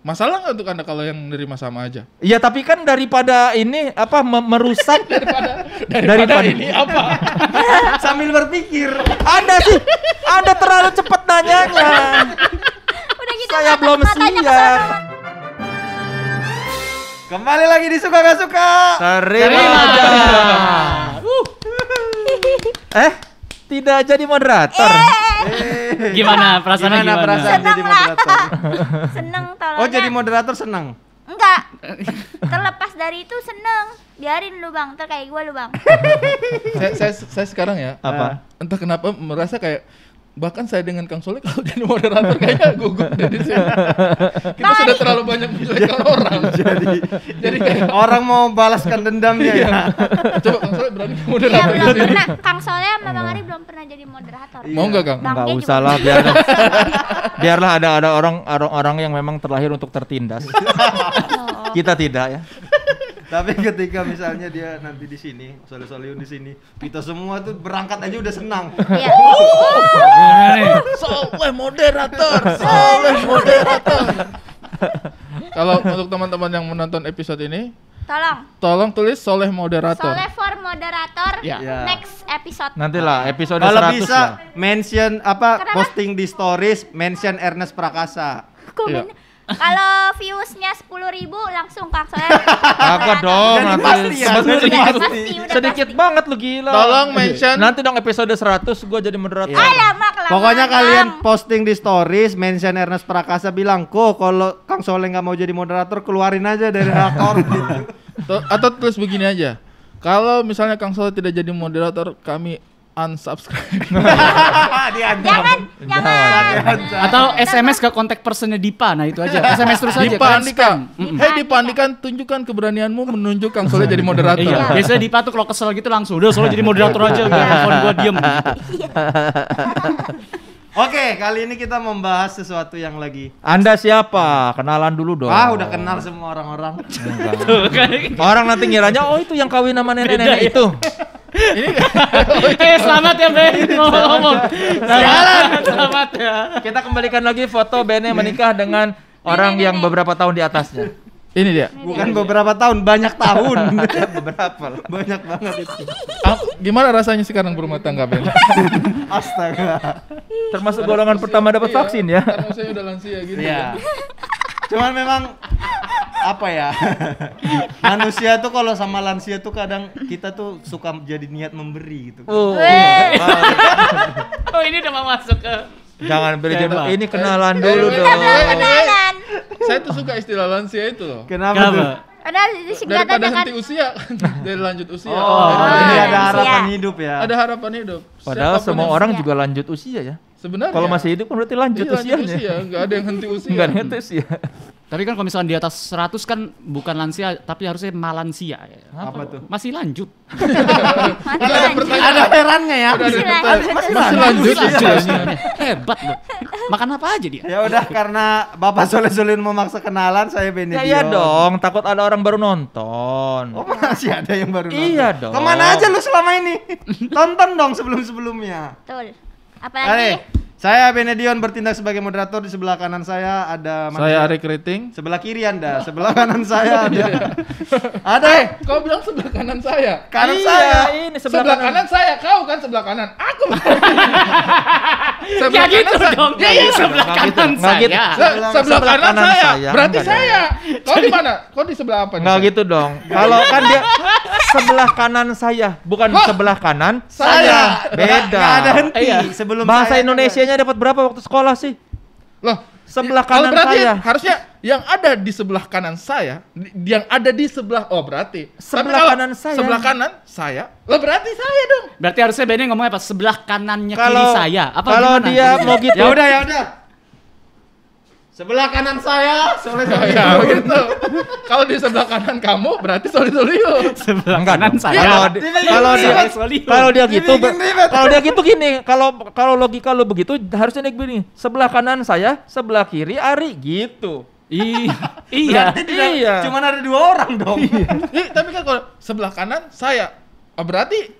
Masalah nggak untuk Anda kalau yang nerima sama aja? Iya, tapi kan daripada ini merusak Daripada ini apa? Sambil berpikir. Anda terlalu cepat nanyanya. Udah gitu Saya belum matanya siap. Kembali lagi di Suka Gak Suka. Terima aja. Tidak jadi moderator. Gimana perasaannya gimana? Perasaan jadi moderator? Seneng tolong. Oh, jadi moderator senang. Enggak. Terlepas dari itu seneng. Biarin lu Bang, ntar kayak gue lu Bang. saya sekarang ya. Apa? Entah kenapa merasa kayak bahkan saya dengan Kang Soleh kalau jadi moderator kayaknya gugup deh di sini. Kita sudah terlalu banyak menjelekkan orang. Jadi kayak Orang mau balaskan dendamnya ya. coba Kang Soleh berani Iya moderator di belum sini. pernah. Kang Soleh sama Bang Ari belum pernah jadi moderator. Mau nggak Kang? Bang Enggak Dia usah juga lah, biarlah ada orang yang memang terlahir untuk tertindas. Oh. Kita tidak ya. Tapi ketika misalnya dia nanti di sini, Soleh-Solehun di sini, kita semua tuh berangkat aja udah senang. Iya. Soleh moderator. Kalau untuk teman-teman yang menonton episode ini, tolong tulis Soleh moderator. Soleh for moderator. Ya. Next episode. Nantilah episode Kalau 100 bisa lah. mention Kenapa? posting di stories, mention Ernest Prakasa. Komen. Iya. Kalau viewsnya 10.000 langsung Kang Soleh. Kagak dong, Jadi nanti pasti ya, jadi Udah pasti. pasti, udah sedikit pasti. banget lu gila. Tolong mention. Nanti dong episode 100 gua jadi moderator. Alamak. Pokoknya kalian posting di stories, mention Ernest Prakasa, bilang, "Kok kalau Kang Soleh nggak mau jadi moderator, keluarin aja dari akun." gitu. Atau tulis begini aja. Kalau misalnya Kang Soleh tidak jadi moderator, kami unsubscribe. Jangan. Atau SMS ke kontak personnya Dipa, nah itu aja. SMS terus aja. Dipa kalian Andika. spam. Hei Dipa Andika, tunjukkan keberanianmu menunjuk Kang Soleh jadi moderator. Iya, biasanya Dipa tuh kalau kesel gitu langsung udah Soleh jadi moderator aja, biar telepon gua diem gitu. Oke, kali ini kita membahas sesuatu yang lagi. Anda siapa? Kenalan dulu dong. Udah kenal semua orang-orang. Orang nanti ngiranya oh itu yang kawin sama nenek-nenek itu. Selamat ya Ben, ngomong. Selamat ya. Kita kembalikan lagi foto Bene menikah dengan orang yang beberapa tahun di atasnya. Ini dia. Bukan beberapa tahun, banyak tahun. Beberapa lah. Banyak banget itu. Gimana rasanya sekarang berumah tangga, Ben? Astaga. Termasuk golongan pertama dapat vaksin ya. Karena saya udah lansia gitu. Iya. Cuman memang apa ya? Manusia tuh kalau sama lansia tuh kadang kita tuh suka jadi niat memberi gitu. Oh, Oh ini udah mau masuk ke jangan beri Coba. ini kenalan dulu Kita dong. Kenalan. Saya tuh suka istilah lansia itu loh. Kenapa tuh? Udah disingkat Daripada aja kan. henti usia, dari lanjut usia. Oh, Dari- jadi ada lansia. harapan hidup ya. ada harapan hidup. Padahal Siapapun semua yang- orang juga lanjut usia ya. sebenarnya Kalau masih hidup kan berarti lanjut iya, lanjut usianya. usia, nggak ada yang henti usia. Enggak ada usia. Tapi kan kalau misalnya di atas 100 kan bukan lansia tapi harusnya malansia ya. Apa tuh? Masih lanjut. Ada herannya ya. Masih lanjut usianya. Hebat loh. Makan apa aja dia? Ya udah, karena Bapak Soleh-Solehun memaksa kenalan, saya Benedion. Ya iya dong, takut ada orang baru nonton. Oh, masih ada yang baru nonton. Iya dong. Kemana aja lu selama ini? Tonton dong sebelum-sebelumnya. Betul. Oke, Apalagi saya Benedion bertindak sebagai moderator. Di sebelah kanan saya ada Saya Arik Riting. Sebelah kiri Anda, sebelah kanan saya ada. Ada. Kau bilang sebelah kanan saya. Kanan Iya, saya. ini Sebelah kanan saya, kau kan sebelah kanan. Aku. Ya gitu dong. Ya iya sebelah Nggak gitu, kanan nggak gitu. saya. Sebelah Sebelah kanan kanan saya. saya. Berarti Enggak saya. Kau di mana? Kau di sebelah apa nih? Enggak gitu dong. Kalau kan dia sebelah kanan saya, bukan Hah? sebelah kanan Saya. Beda. Nggak ada henti Iya. sebelum Bahasa saya. Indonesianya dapat berapa waktu sekolah sih? Loh, Sebelah kalau kanan berarti saya. harusnya yang ada di sebelah kanan saya, yang ada di sebelah berarti Sebelah Tapi kalau kanan saya. Sebelah kanan saya. Lah berarti saya dong. Berarti harusnya Benny ngomongnya apa? Sebelah kanannya kiri Kalau saya. Apa kalau gimana? dia mau gitu. Ya udah. Sebelah kanan saya, Soleh-Solehun. Ya begitu. Kalau di sebelah kanan kamu berarti Soleh-Solehun. sebelah Enggak kanan dong. saya. Kalau dia gitu Dibikin ribet. kalau dia gitu gini, kalau logika lu begitu harusnya nih begini. Sebelah kanan saya, sebelah kiri Ari gitu. Iya. Berarti tidak Iya. cuman ada 2 orang dong. Tapi kan kalau sebelah kanan saya, berarti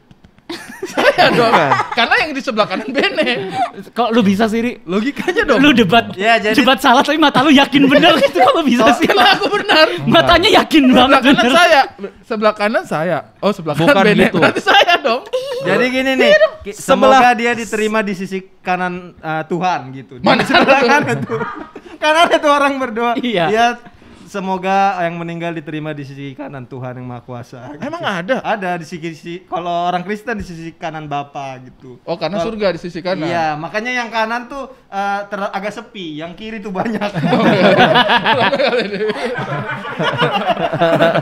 Saya dong. Karena yang di sebelah kanan Bene. Kok lu bisa sih, Ri? Logikanya dong. Lu debat Ya, jadi- debat salah tapi mata lu yakin bener gitu. Kok lu bisa sih? Karena aku benar. Matanya yakin banget Sebelah kanan bener. saya. Sebelah kanan saya. Oh, sebelah kanan Bukan Bene. gitu. Berarti saya dong. Jadi gini nih, semoga dia diterima di sisi kanan Tuhan gitu. Mana Di sebelah kanan tuh. Karena ada tuh orang berdoa. Iya. Ya, semoga yang meninggal diterima di sisi kanan Tuhan yang Maha Kuasa. Emang ada? Ada di sisi kalau orang Kristen di sisi kanan Bapa gitu. Oh, karena Kalau- surga di sisi kanan. Iya, makanya yang kanan tuh agak sepi, yang kiri tuh banyak.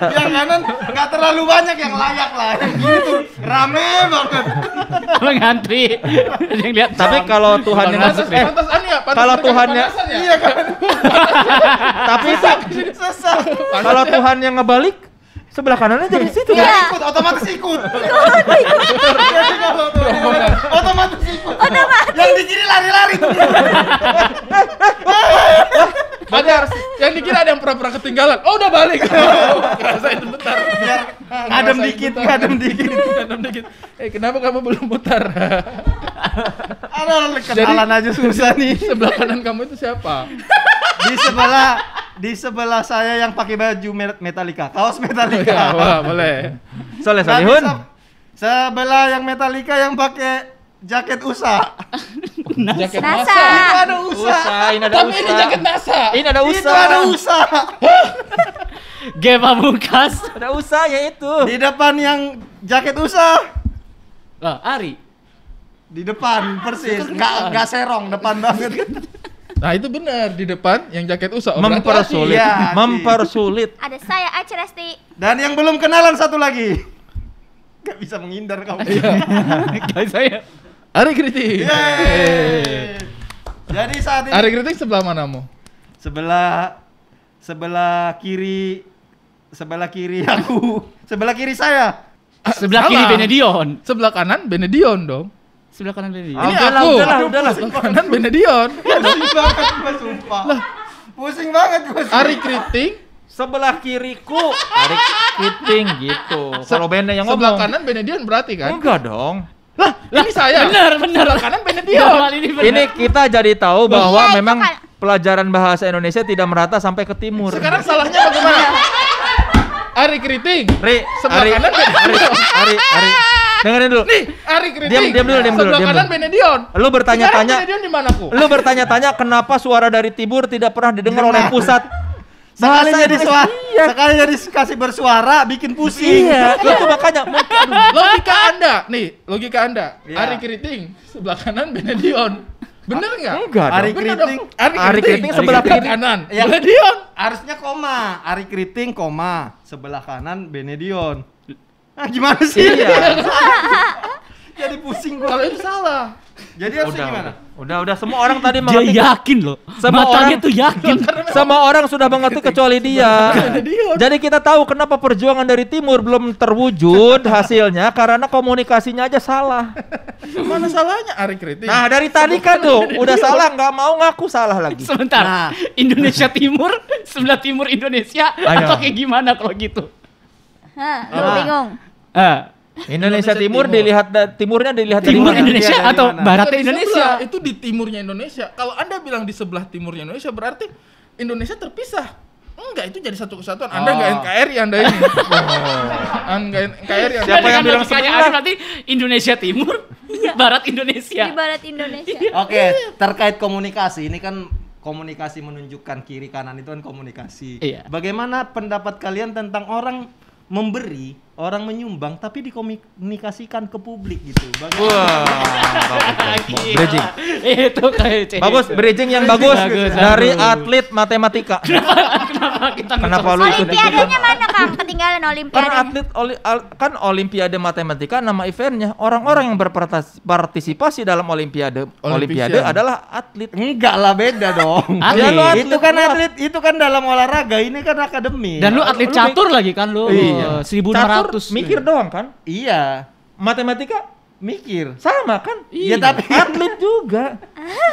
Yang kanan nggak terlalu banyak yang layak lah. Yang kiri tuh rame banget. Lu ngantri. Yang lihat. Tapi kalau Tuhan yang Pantas, pantas ya. Pantas kalau mereka Tuhannya- kepanasan ya? Iya kan? tapi Sesat. kalau Tuhan yang ngebalik sebelah kanannya jadi situ kan? Iya. Ikut otomatis ikut. Jadi kalau tuh otomatis ikut. Yang di kiri lari-lari tuh. Benar. Yang dikira ada yang pura-pura ketinggalan. Oh, udah balik. Rasain bentar. Biar ngadem dikit, ngadem dikit. Ngadem dikit. Kenapa kamu belum mutar? Ada kenalan aja susah nih. Sebelah kanan kamu itu siapa? Di sebelah saya yang pakai baju Metallica, kaos Ya, Metallica. wah, boleh. Soleh Dan di Solihun. sebelah yang Metallica yang pakai jaket USA. Jaket NASA. NASA. Itu ada USA. Usaha, ini ada Tapi ini usaha. jaket NASA. Ini ada Itu usaha. ada USA. Game Pamungkas. Ada usaha ya itu. Di depan yang jaket USA. Lah, Ari. Di depan persis, nggak serong, depan banget. Nah, itu benar di depan yang jaket USA. Oh, berarti Mempersulit. Iya, Ati. Mempersulit. Ada saya Aci Resti. Dan yang belum kenalan satu lagi. Gak bisa menghindar kamu. Guys saya. Ari Kritik. Yeay. Jadi saat ini Ari Kritik sebelah manamu? sebelah kiri aku, sebelah kiri saya. Sebelah Salah. kiri Benedion. Sebelah kanan Benedion dong. Sebelah kanan Benedion. Ini Udahlah, aku. udahlah. Sebelah kanan Benedion. Pusing banget gua sumpah. Pusing banget gua. Ari Kritik. Sebelah kiriku Ari Kiting gitu. Kalau Bene yang Sebelah ngomong. kanan Benedion berarti kan? Enggak dong. Lah, ini saya. Benar. Sebelah kanan Benedion. Dalam ini benar. Ini kita jadi tahu bahwa Iya, itu memang kan. pelajaran bahasa Indonesia tidak merata sampai ke timur. Sekarang salahnya bagaimana? Ari Kriting. Ri, Sebelah Ari, kanan Benedion. Ari. Dengerin dulu. Nih, Ari Kriting. Diam dulu. Sebelah kanan dulu. Benedion. Lu bertanya-tanya, Sekarang Benedion di manaku? lu bertanya-tanya kenapa suara dari timur tidak pernah didengar oleh pusat. Sekali Bahasa jadi Indonesia. suara, sekali jadi kasih bersuara bikin pusing. Iya, itu makanya mungkin aduh. Logika Anda, nih, logika Anda. Iya. Ari Kriting, sebelah kanan Benedion. Bener nggak? Enggak Ari dong. Bener Kriting. dong. Ari Ari Kriting Kriting sebelah sebelah kiri. kanan. Iya. Benedion. Harusnya koma, Ari Kriting koma, sebelah kanan Benedion. Nah, gimana sih? Iya. Jadi pusing gua. Kalau itu salah. Jadi harusnya gimana? Udah semua orang tadi Dia mengerti. yakin loh. Semua Matanya orang- tuh yakin. Semua orang sudah mengerti kecuali dia. Jadi kita tahu kenapa perjuangan dari timur belum terwujud hasilnya karena komunikasinya aja salah. Mana salahnya Ari Kriting? Nah dari tadi kan tuh udah salah nggak mau ngaku salah lagi. Sebentar. Nah. Indonesia Timur, sebelah timur Indonesia Ayo. atau kayak gimana kalau gitu? Hah, lu bingung. Indonesia Timur timurnya dilihat dari Timur mana? Indonesia Iya, dari atau mana? baratnya Dari Indonesia? sebelah, itu di timurnya Indonesia. Kalau Anda bilang di sebelah timurnya Indonesia berarti Indonesia terpisah. Enggak, itu jadi satu kesatuan. Anda nggak NKRI Anda ini. Anda NKRI Anda. Siapa yang bilang logikanya sebelah? Ari berarti Indonesia Timur, barat Indonesia. Di barat Indonesia. Oke, terkait komunikasi, ini kan komunikasi menunjukkan kiri kanan itu kan komunikasi. Iya. Bagaimana pendapat kalian tentang orang memberi, orang menyumbang tapi dikomunikasikan ke publik gitu? Bagaimana? Gila. Bridging. Itu kayak cewek. Bagus, bridging yang bagus Bagus, dari bagus. atlet matematika. Kenapa kita Kenapa lu ikut Olimpiadanya mana Kang? Ketinggalan Kan olimpiadanya. atlet kan olimpiade matematika nama eventnya orang-orang yang berpartisipasi dalam olimpiade Olimpiade adalah atlet. Enggak lah, beda dong. Atlet. Ya, lu atlet, Itu kan lu atlet, itu kan dalam olahraga, ini kan akademi. Dan lu atlet Lu catur lagi kan lu. Iya. 1.500. Mikir doang kan? Iya, Matematika mikir. sama kan? Iya, tapi Atlet juga.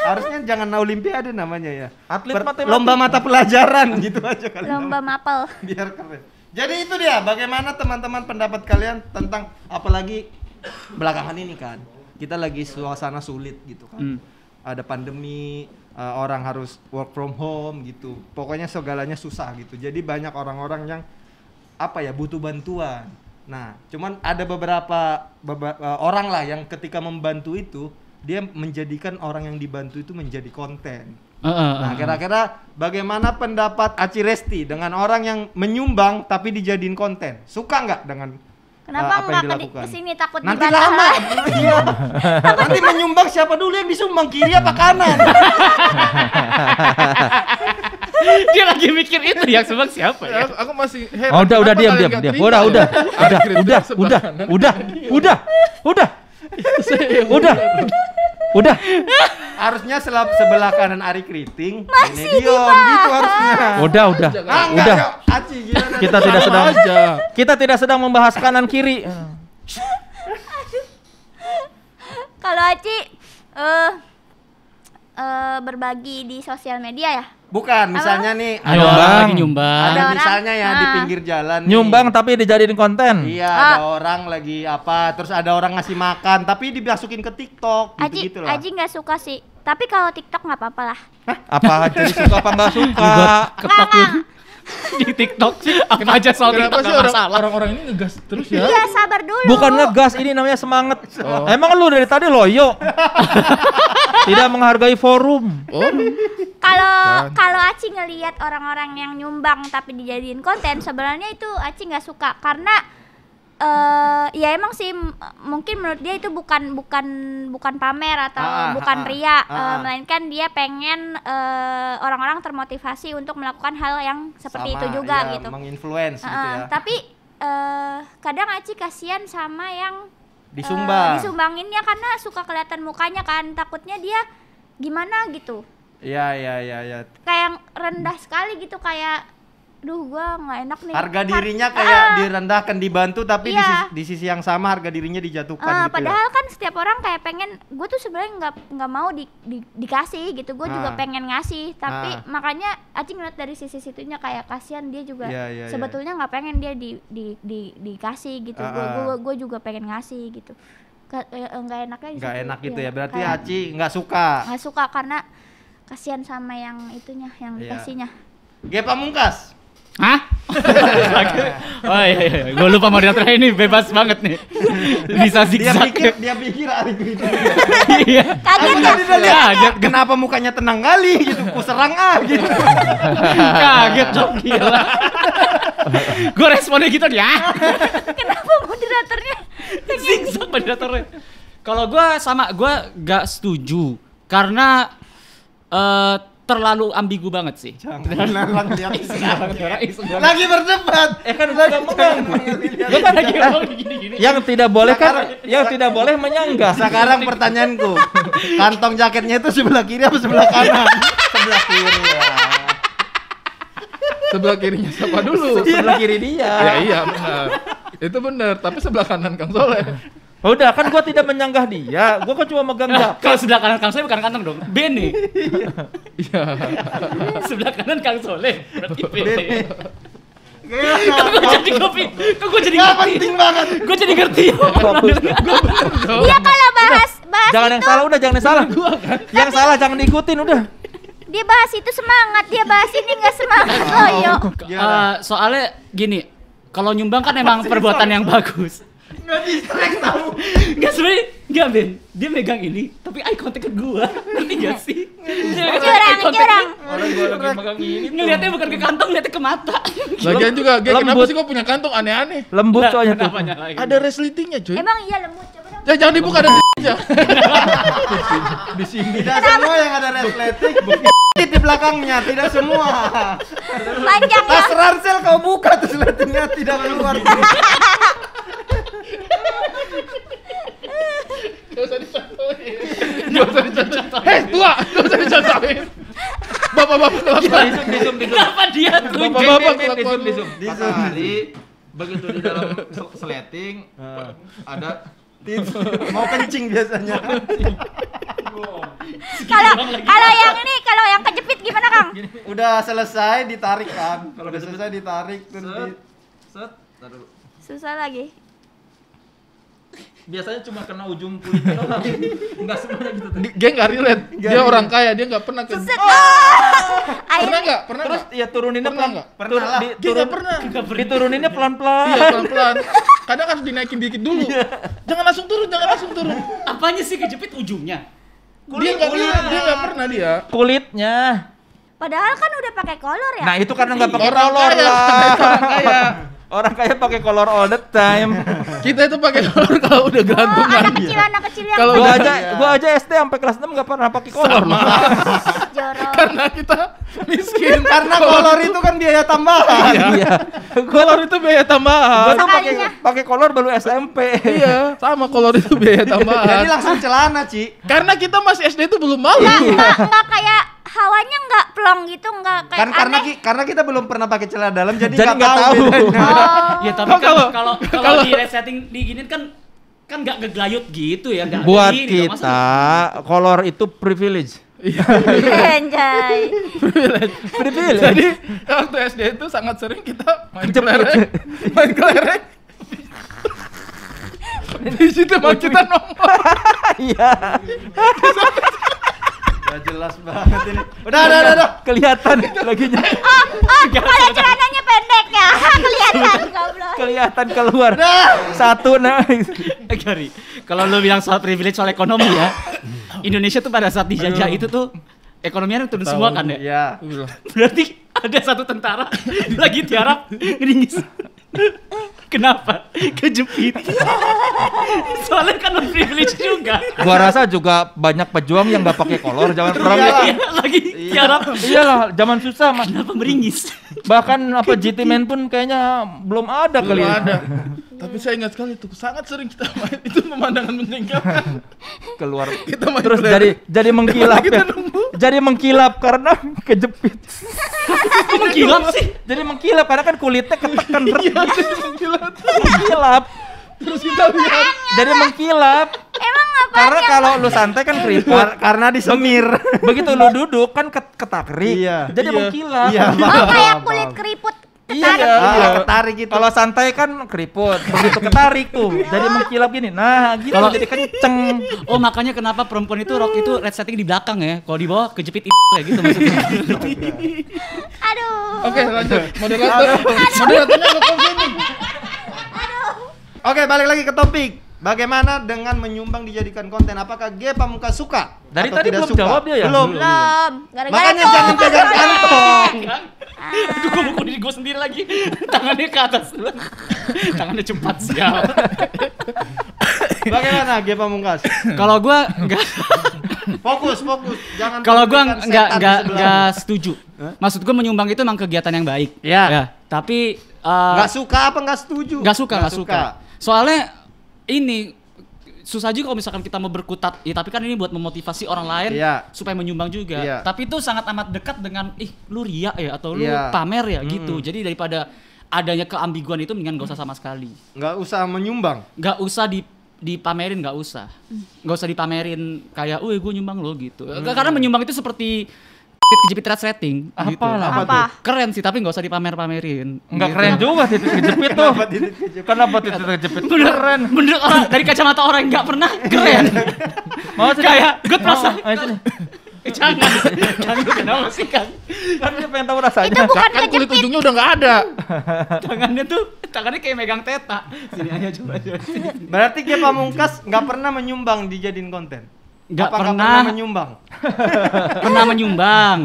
harusnya jangan olimpiade namanya ya. Atlet matematika. Lomba mata pelajaran gitu aja kali. Lomba mapel. Biar keren. Jadi itu dia, bagaimana teman-teman pendapat kalian tentang apalagi belakangan ini kan kita lagi suasana sulit gitu kan. Ada pandemi, orang harus work from home gitu. Pokoknya segalanya susah gitu. Jadi banyak orang-orang yang butuh bantuan. Nah, cuman ada beberapa orang lah yang ketika membantu itu dia menjadikan orang yang dibantu itu menjadi konten. Nah, kira-kira bagaimana pendapat Aci Resti dengan orang yang menyumbang tapi dijadiin konten? Suka nggak dengan Kenapa apa yang nggak dilakukan? kesini takut Nanti dibantah? lama. Iya. Nanti menyumbang siapa dulu yang disumbang, kiri apa kanan? Dia lagi mikir itu yang sumbang siapa ya? Aku masih heran. Oh, udah kenapa diam. kalian nggak terima Udah. ya? Ari Kriting sebelah kanan. Udah. Harusnya sebelah kanan Ari Kriting, ini Dion gitu harusnya. Udah. Enggak, yuk, Aci gimana? Kita tidak sedang membahas kanan kiri. Kalau Aci berbagi di sosial media ya? Bukan, misalnya nih Ada orang lagi nyumbang. ada Ada misalnya orang, ya di pinggir jalan nih. Nyumbang tapi dijadiin konten. Iya, ada orang lagi terus ada orang ngasih makan tapi dimasukin ke TikTok gitu lah. Aji nggak suka sih. Tapi kalau TikTok nggak apa-apa lah. Apa jadi suka apa nggak suka? Ketok di TikTok sih apa aja soal Kenapa TikTok sih nggak masalah. orang-orang ini ngegas terus ya? Iya, sabar dulu. Bukan ngegas, ini namanya semangat. Emang lu dari tadi loyo? Tidak menghargai forum. Oh, Kalau Aci ngelihat orang-orang yang nyumbang tapi dijadiin konten, sebenarnya itu Aci nggak suka karena ya emang sih mungkin menurut dia itu bukan pamer atau bukan ria, melainkan dia pengen orang-orang termotivasi untuk melakukan hal yang seperti itu juga gitu. Menginfluence gitu ya. Tapi kadang Aci kasihan sama yang disumbanginnya karena suka kelihatan mukanya kan, takutnya dia gimana gitu. Iya. Kayak rendah sekali gitu, kayak duh gua nggak enak nih. Harga dirinya kayak direndahkan, dibantu tapi Iya. di sisi yang sama harga dirinya dijatuhkan gitu Padahal ya. kan setiap orang kayak pengen, gue tuh sebenarnya nggak mau dikasih gitu, gue juga pengen ngasih, tapi makanya Aci ngeliat dari sisi situnya kayak kasihan dia juga. Iya. Sebetulnya nggak pengen dia dikasih gitu, gue juga pengen ngasih gitu. Nggak enaknya di Nggak situ. enak gitu Iya, ya. Berarti kayak Aci nggak suka. nggak suka karena kasihan sama yang itunya, yang Iya. dikasihnya. Ge Pamungkas. Hah? Oh iya. Gue lupa moderatornya ini bebas banget nih. Bisa zigzag. Dia pikir Ari Kriting. Iya. Kaget ya? Kaget. Kenapa mukanya tenang kali gitu? Ku serang gitu. Kaget dong, gila. Gue responnya gitu ya. Kenapa moderatornya Zigzag moderatornya. Kalau gue gak setuju karena terlalu ambigu banget sih. Lagi berdebat. Kan udah ngomong. Yang tidak boleh menyanggah. Sekarang pertanyaanku, kantong jaketnya itu sebelah kiri apa sebelah kanan? Sebelah kiri ya. sebelah kirinya siapa dulu? Sebelah kiri dia. Ya iya benar. Itu benar, tapi sebelah kanan Kang Soleh. Udah kan gua tidak menyanggah dia, gua kan cuma megang jaket. Kalau sebelah kanan Kang Soleh bukan kantong dong, Beni. Iya. Sebelah kanan Kang Soleh, berarti Beni. Kok gue jadi Nggak ngerti? penting banget. Gue jadi ngerti. Dia kalau bahas Jangan yang itu, salah, udah jangan yang salah. Yang salah jangan diikutin udah. dia bahas itu semangat, dia bahas ini nggak semangat loyo. Soalnya gini, kalau nyumbang kan emang perbuatan yang bagus. Nggak distract tahu. Enggak sebenarnya, enggak Ben. Dia megang ini, tapi eye contact ke gua. Ngerti gak sih? Dia megang eye contact Curang. Orang gua lagi megang ini. ngeliatnya bukan ke kantong, ngeliatnya ke mata. Lagian juga, Ge, kenapa Lembut. sih kok punya kantong aneh-aneh? Lembut soalnya tuh. Kenapa nyalain? Ada resletingnya, cuy. Emang iya lembut, coba dong. Ya jangan dibuka ada aja. Di sini tidak semua yang ada resleting di belakangnya, tidak semua. Panjang ya. Tas ransel kau buka tuh resletingnya tidak keluar. Gak usah dicontohin. Gak usah dicontohin. Hei, tua, gak usah dicontohin. Bapak-bapak kelakuan. Kenapa dia tuh? Bapak-bapak kelakuan. Di hari begitu di dalam sleting ada Mau kencing biasanya. Kalau yang kejepit gimana, Kang? Udah selesai ditarik kan. Kalau udah selesai ditarik terus set. Taruh dulu. Susah lagi. Biasanya cuma kena ujung kulitnya doang. Enggak semuanya gitu. Dia nggak relate. Dia orang kaya, dia nggak pernah ke. Pernah nggak? Pernah Terus nggak? ya turuninnya Pernah nggak? Pernah lah. Dia nggak pernah. Dituruninnya pelan-pelan. Iya pelan-pelan. Kadang harus dinaikin dikit dulu. Jangan langsung turun, jangan langsung turun. Apanya sih kejepit ujungnya? Dia nggak pernah dia. Kulitnya. Padahal kan udah pakai kolor ya. Nah, itu karena enggak pakai Orang kolor kaya, lah. orang kaya. Orang kaya pakai kolor all the time. Kita itu pakai kolor kalau udah Oh, gantungan. anak kecil yang Kalau Gua udah aja SD sampai kelas 6 enggak pernah pakai kolor loh. jorok. karena kita miskin. Karena kolor itu kan biaya tambahan. Iya. Kolor itu biaya Gua tambahan. tuh Sekalinya. pakai kolor baru SMP. Iya, sama kolor itu biaya Jadi tambahan. langsung celana, Ci. Karena kita masih SD itu belum malu. Nggak kayak hawanya nggak plong gitu, nggak kayak Kan aneh. karena kita belum pernah pakai celana dalam jadi Jadi nggak nggak tahu. tahu. bedanya. Ya tapi Oh, kan kalau- kalau di resetting diginin kan nggak ngeglayut gitu ya. Nggak Buat gini, nggak kita kolor itu privilege. Anjay. Privilege. Jadi waktu SD itu sangat sering kita main kelereng. Main kelereng. Di situ mau kita nongol. Iya. Gak jelas banget ini. Udah. Kelihatan lagi Kalau celananya pendek ya, kelihatan goblok. kelihatan keluar. Satu nice. Gari, kalau lu bilang soal privilege soal ekonomi ya, Indonesia tuh pada saat dijajah itu tuh ekonominya turun semua kan ya. Iya. Berarti ada satu tentara lagi tiarap ngeringis. Kenapa? Kejepit. Soalnya kan non privilege juga. Gua rasa juga banyak pejuang yang nggak pakai kolor zaman perang. Iya, lagi tiarap. Iyalah, zaman susah mas. Kenapa meringis? Bahkan apa GT Man pun kayaknya belum ada Belum kali ya. ada. Tapi saya ingat sekali itu sangat sering kita main itu pemandangan menjengkelkan. Keluar. Kita main Terus kelereng. jadi mengkilap Kita ya. nunggu. Jadi mengkilap karena kejepit. Kok mengkilap sih? Jadi mengkilap karena kan kulitnya ketekan Menggila. mengkilap. Terus kita lihat Jadi mengkilap. Emang apa? Karena kalau lu santai kan keriput. Karena disemir. Begitu lu duduk kan ketakrik. Iya. Jadi Iya. mengkilap. Iya. Oh, kayak kulit keriput ketarik. Iya. Ketarik gitu. Kalau santai kan keriput, begitu ketarik tuh, jadi mengkilap gini. Nah, gitu Kalau- jadi kenceng. Oh makanya kenapa perempuan itu rok itu red setting di belakang ya. Kalau di bawah kejepit kayak gitu maksudnya. Aduh. Oke, lanjut. Moderatornya ke confirming. Oke, balik lagi ke topik. Bagaimana dengan menyumbang dijadikan konten? Apakah G Pamungkas suka? Dari atau tadi tidak belum suka? jawab dia ya? Belum. Belum. Gara-gara Makanya tuh, jangan pegang kontrolnya. kantong. Aduh gue mukul diri gue sendiri lagi. Tangannya ke atas dulu. Tangannya cepat siap. Bagaimana G Pamungkas? Kalau gue enggak. Fokus. Jangan Kalau gue memikirkan setan di sebelah. enggak setuju. Maksud gue menyumbang itu emang kegiatan yang baik. Ya. Tapi Nggak suka apa nggak setuju? nggak suka. Soalnya ini susah juga kalau misalkan kita mau berkutat. Ya tapi kan ini buat memotivasi orang lain Iya. supaya menyumbang juga. Iya. Tapi itu sangat amat dekat dengan lu ria ya atau lu Iya. pamer ya gitu. Jadi daripada adanya keambiguan itu mendingan gak usah sama sekali. Nggak usah menyumbang. Nggak usah dipamerin, nggak usah dipamerin kayak, gue nyumbang lo gitu. Karena menyumbang itu seperti kejepit resleting gitu. Apalah. Apa? Keren sih tapi nggak usah dipamer-pamerin. Enggak Gitu. keren juga titik kejepit tuh. Kenapa titik kejepit? Keren. Menurut orang dari kacamata orang yang nggak pernah keren. Mau sih Kayak gue perasaan. Ayo sini. Jangan kenapa sih kan? Kan dia pengen tahu rasanya. Itu bukan Kan kulit kejepit. ujungnya udah nggak ada. Tangannya kayak megang teta. Sini aja coba. Berarti G Pamungkas nggak pernah menyumbang dijadiin konten. Nggak Apakah pernah. menyumbang? Pernah menyumbang.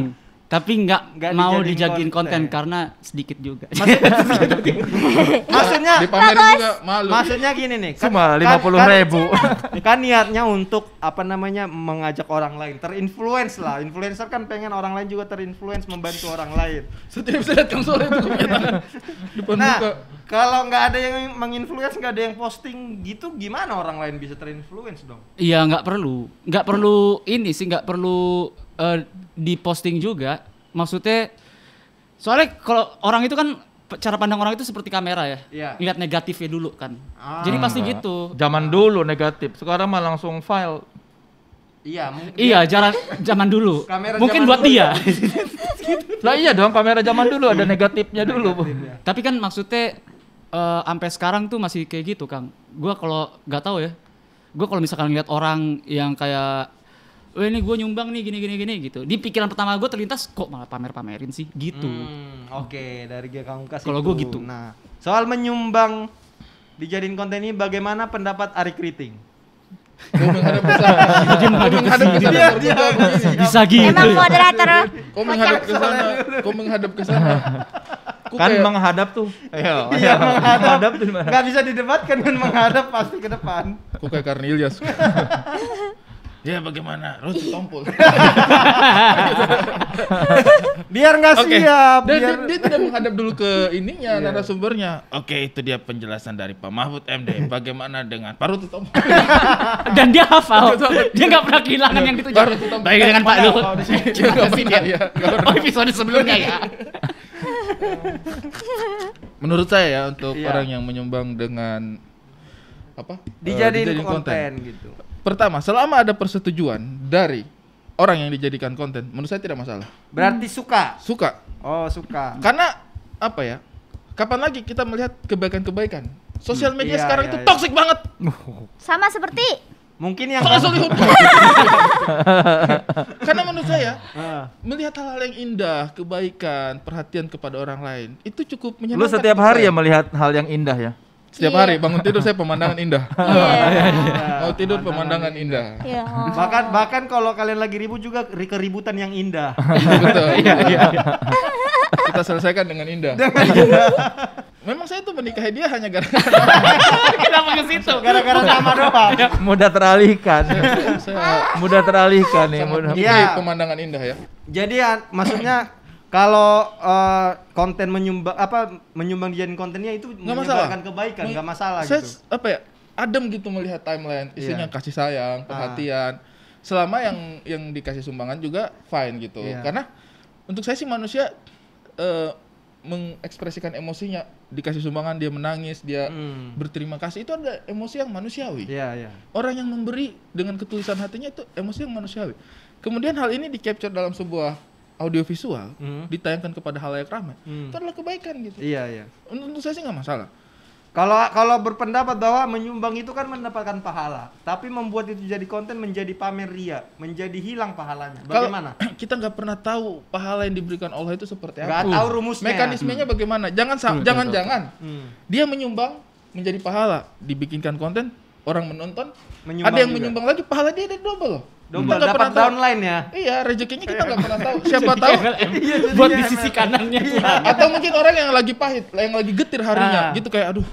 Tapi Nggak nggak mau dijadiin dijadiin konten konten. karena sedikit juga. Maksudnya Dipamerin juga malu. Maksudnya gini nih, Cuma 50.000. Kan niatnya untuk apa namanya mengajak orang lain, terinfluence lah. Influencer kan pengen orang lain juga terinfluence membantu orang lain. Setiap saya lihat Kang Soleh itu punya tangan depan Nah, muka. kalau nggak ada yang menginfluence, nggak ada yang posting gitu, gimana orang lain bisa terinfluence dong? Iya nggak perlu ini sih nggak perlu diposting juga. Maksudnya soalnya kalau orang itu kan cara pandang orang itu seperti kamera ya. Iya. Lihat negatifnya dulu kan. Ah. Jadi pasti gitu. Zaman dulu negatif, sekarang mah langsung file. Iya, mungkin. Iya, zaman dulu. Kamera Mungkin zaman buat dulu. dia. Lah iya dong, kamera zaman dulu ada negatifnya dulu. Tapi kan maksudnya sampai sekarang tuh masih kayak gitu, Kang. Gua kalau nggak tahu ya. Gua kalau misalkan lihat orang yang kayak ini gue nyumbang nih gini gitu. Di pikiran pertama gue terlintas kok malah pamerin sih gitu. Oke, dari Gia Pamungkas. Kalau gue gitu. Nah, soal menyumbang dijadiin konten ini bagaimana pendapat Ari Kriting? Kau menghadap ke sana. Kau menghadap ke sana. Bisa gitu. Emang moderator. Kau menghadap ke sana. Kau menghadap ke sana. Kan menghadap tuh. Iya, menghadap tuh di mana? nggak bisa didebatkan kan, menghadap pasti ke depan. Kau kayak Karnilias. Ya bagaimana? Roti tompol. Biar nggak siap. Dia tidak menghadap dulu ke ininya, narasumbernya. Oke, itu dia penjelasan dari Pak Mahfud MD. Bagaimana dengan Pak Roti tompol? Dan dia hafal. Dia nggak pernah kehilangan yang itu. Baik dengan Pak Luhut. Oh, episode sebelumnya ya. Menurut saya ya, untuk orang yang menyumbang dengan apa? Dijadiin konten gitu. Pertama, selama ada persetujuan dari orang yang dijadikan konten, menurut saya tidak masalah. Berarti suka. Oh, suka. Karena apa ya? Kapan lagi kita melihat kebaikan-kebaikan? Sosial media sekarang itu toksik banget. Sama seperti Mungkin yang karena menurut saya melihat hal-hal yang indah, kebaikan, perhatian kepada orang lain itu cukup menyenangkan. Lu setiap hari ya melihat hal yang indah ya? Setiap hari bangun tidur saya pemandangan indah. Mau tidur pemandangan indah. Iya. bahkan kalau kalian lagi ribut juga keributan yang indah. Betul. Iya. Kita selesaikan dengan indah. Memang saya tuh menikahi dia hanya gara-gara Kenapa ke situ? Gara-gara nama doang. Mudah teralihkan. saya Mudah teralihkan nih. sangat Mudah. menyukai pemandangan indah ya. Jadi maksudnya kalau konten menyumbang dijadiin kontennya itu Nggak masalah. menyebarkan kebaikan, nggak masalah Saya gitu. apa ya? Adem gitu melihat timeline, isinya kasih sayang, perhatian. Selama yang dikasih sumbangan juga fine gitu. Iya. Karena untuk saya sih manusia mengekspresikan emosinya, dikasih sumbangan dia menangis, dia berterima kasih, itu ada emosi yang manusiawi. Iya. Orang yang memberi dengan ketulusan hatinya itu emosi yang manusiawi. Kemudian hal ini di-capture dalam sebuah audiovisual, ditayangkan kepada halayak ramai. Itu adalah kebaikan gitu. Iya. Untuk saya sih nggak masalah. Kalau berpendapat bahwa menyumbang itu kan mendapatkan pahala, tapi membuat itu jadi konten menjadi pamer ria, menjadi hilang pahalanya. Bagaimana? Kalau kita nggak pernah tahu pahala yang diberikan Allah itu seperti apa. Nggak tahu rumusnya. Mekanismenya bagaimana? Jangan dia menyumbang menjadi pahala, dibikinkan konten, orang menonton, Menyumbang ada yang juga. menyumbang lagi, pahala dia ada double loh. Double, Kita nggak dapat pernah tahu. downline ya. Iya, rezekinya kita nggak pernah tahu. Siapa tahu? Buat di sisi kanannya. Atau mungkin orang yang lagi pahit, yang lagi getir harinya, gitu kayak aduh,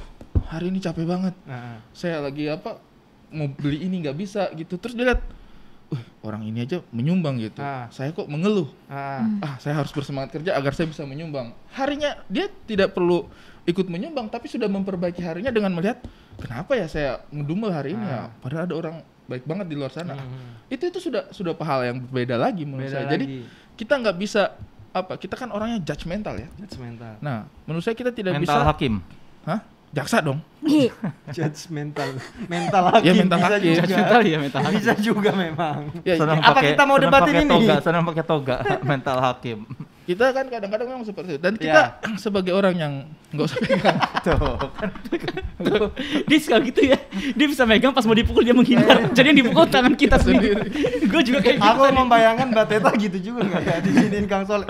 hari ini capek banget. Saya lagi mau beli ini nggak bisa gitu. Terus dia lihat, orang ini aja menyumbang gitu. Saya kok mengeluh. Saya harus bersemangat kerja agar saya bisa menyumbang. Harinya dia tidak perlu ikut menyumbang, tapi sudah memperbaiki harinya dengan melihat kenapa ya saya ngedumel hari ini ya. Padahal ada orang baik banget di luar sana. Itu sudah pahala yang berbeda lagi menurut saya. Jadi kita nggak bisa kita kan orangnya judgmental ya. Judgmental. Nah, menurut saya kita tidak Mental bisa. hakim. Hah? Jaksa dong. Judgmental. Mental hakim. Ya, mental bisa hakim. juga. Judgmental ya, mental hakim. Bisa juga memang. Ya, Apa kita mau debatin ini? Senang pakai toga, mental hakim. kita kan kadang-kadang memang seperti itu. Dan kita sebagai orang yang nggak usah pegang. Tuh, kan. Dia suka gitu ya. Dia bisa megang pas mau dipukul dia menghindar. Jadi yang dipukul tangan kita sendiri. Gue juga kayak gitu. Aku membayangkan Mbak Teta gitu juga nggak ya disiniin Kang Soleh.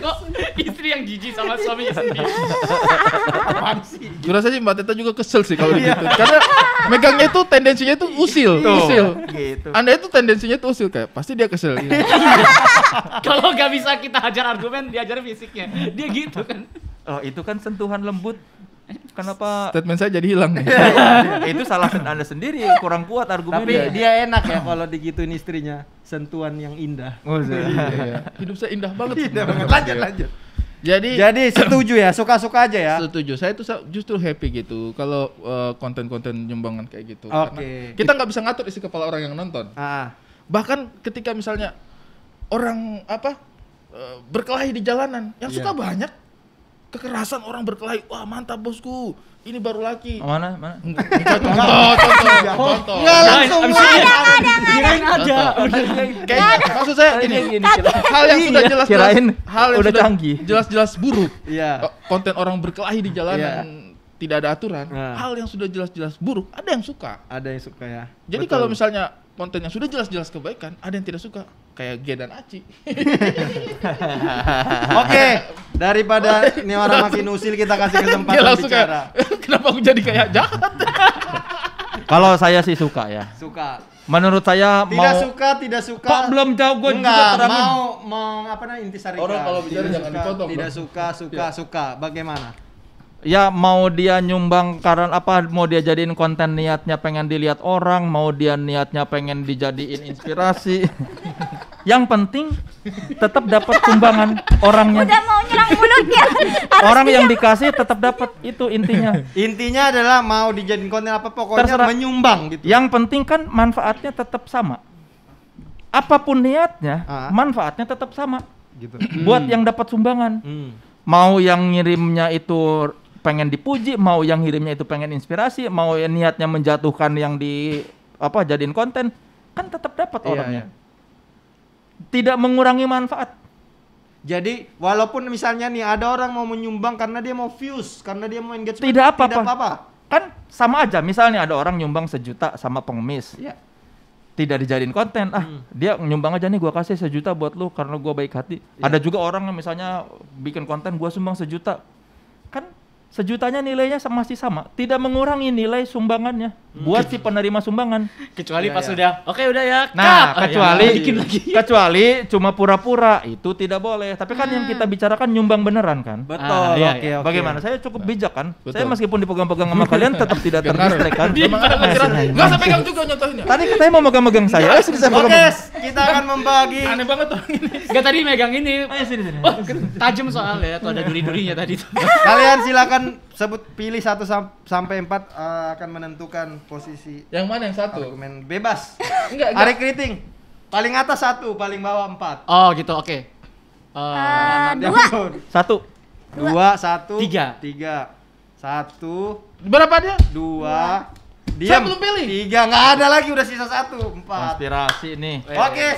Kok istri yang jijik sama suaminya sendiri. Apaan sih? Gue rasa sih Mbak Teta juga kesel sih kalau gitu. Karena megangnya itu tendensinya itu usil. Gitu. Anda itu tendensinya itu usil kayak pasti dia kesel. Kalau nggak bisa kita hajar argumen, diajar fisiknya. Dia gitu kan. Oh, itu kan sentuhan lembut. Kenapa? Statement saya jadi hilang nih. Itu salah Anda sendiri, kurang kuat Tapi argumennya. dia enak ya kalau digituin istrinya. Sentuhan yang indah. Oh, iya. Hidup saya indah banget. Indah banget. Lanjut. Jadi setuju ya, suka-suka aja ya. setuju. Saya tuh justru happy gitu kalau konten-konten nyumbangan kayak gitu. Oke. Karena kita nggak bisa ngatur isi kepala orang yang nonton. Bahkan ketika misalnya orang berkelahi di jalanan, yang suka banyak. kekerasan orang berkelahi. Wah mantap bosku, ini baru laki. Mana? Contoh. Nggak langsung. Kirain ada. Kayaknya maksud saya ini hal yang sudah jelas, kirain hal yang udah sudah canggih. jelas-jelas buruk. Iya. Konten orang berkelahi di jalanan tidak ada aturan. Hal yang sudah jelas-jelas buruk, ada yang suka. Ada yang suka ya. Jadi kalau misalnya konten yang sudah jelas-jelas kebaikan, ada yang tidak suka. Kayak G dan Aci. Oke, daripada ini orang makin usil kita kasih kesempatan langsung bicara. Kenapa aku jadi kayak jahat? Kalau saya sih suka ya. Suka. Menurut saya Tidak suka. Kok belum jauh gue juga Enggak, terangin. mau apa namanya intisarikan. Orang kalau bicara Tidak jangan suka, dipotong, Tidak bro. suka. Bagaimana? Ya mau dia nyumbang karena apa, mau dia jadiin konten niatnya pengen dilihat orang, mau dia niatnya pengen dijadiin inspirasi. Yang penting tetap dapat sumbangan orangnya. Udah mau nyerang mulutnya. Orang yang dikasih tetap dapat, itu intinya. Intinya adalah mau dijadiin konten apa pokoknya Terserah. menyumbang gitu. Yang penting kan manfaatnya tetap sama. Apapun niatnya, manfaatnya tetap sama. Gitu. Buat yang dapat sumbangan. Mau yang ngirimnya itu pengen dipuji, mau yang ngirimnya itu pengen inspirasi, mau yang niatnya menjatuhkan yang di jadiin konten, kan tetap dapat orangnya. Tidak mengurangi manfaat. Jadi walaupun misalnya nih ada orang mau menyumbang karena dia mau views, karena dia mau engagement, Tidak apa-apa. Tidak apa-apa. Kan sama aja, misalnya ada orang nyumbang 1 juta sama pengemis. Iya. Tidak dijadiin konten, dia nyumbang aja nih, gua kasih 1 juta buat lu karena gua baik hati. Ada juga orang yang misalnya bikin konten, gua sumbang 1 juta. Kan 1 jutanya nilainya masih sama, tidak mengurangi nilai sumbangannya buat si penerima sumbangan. Kecuali pas sudah, oke udah ya. Nah, cut. kecuali cuma pura-pura, itu tidak boleh. Tapi kan yang kita bicarakan nyumbang beneran kan? Betul. Iya, Oke. Bagaimana? Saya cukup bijak kan? Betul. Saya meskipun dipegang-pegang sama kalian tetap tidak terdistract kan? Nggak usah pegang juga nyontohinnya. Tadi katanya mau megang-megang saya. Sini saya Oke, pegang. kita akan membagi. Aneh banget orang ini. Gak tadi megang ini. Ayo sini. Oh, tajam soalnya tuh ada duri-durinya tadi tuh. Kalian silakan pilih 1 sampai 4 akan menentukan posisi Yang mana yang satu? argumen bebas. Enggak. Ari Kriting. Paling atas 1, paling bawah 4. Oh gitu, oke. 2. 1. 2, 1, 3. 1, Berapa dia? 2. Saya belum pilih. 3, nggak ada lagi, udah sisa 1, 4. Konspirasi nih. Oke.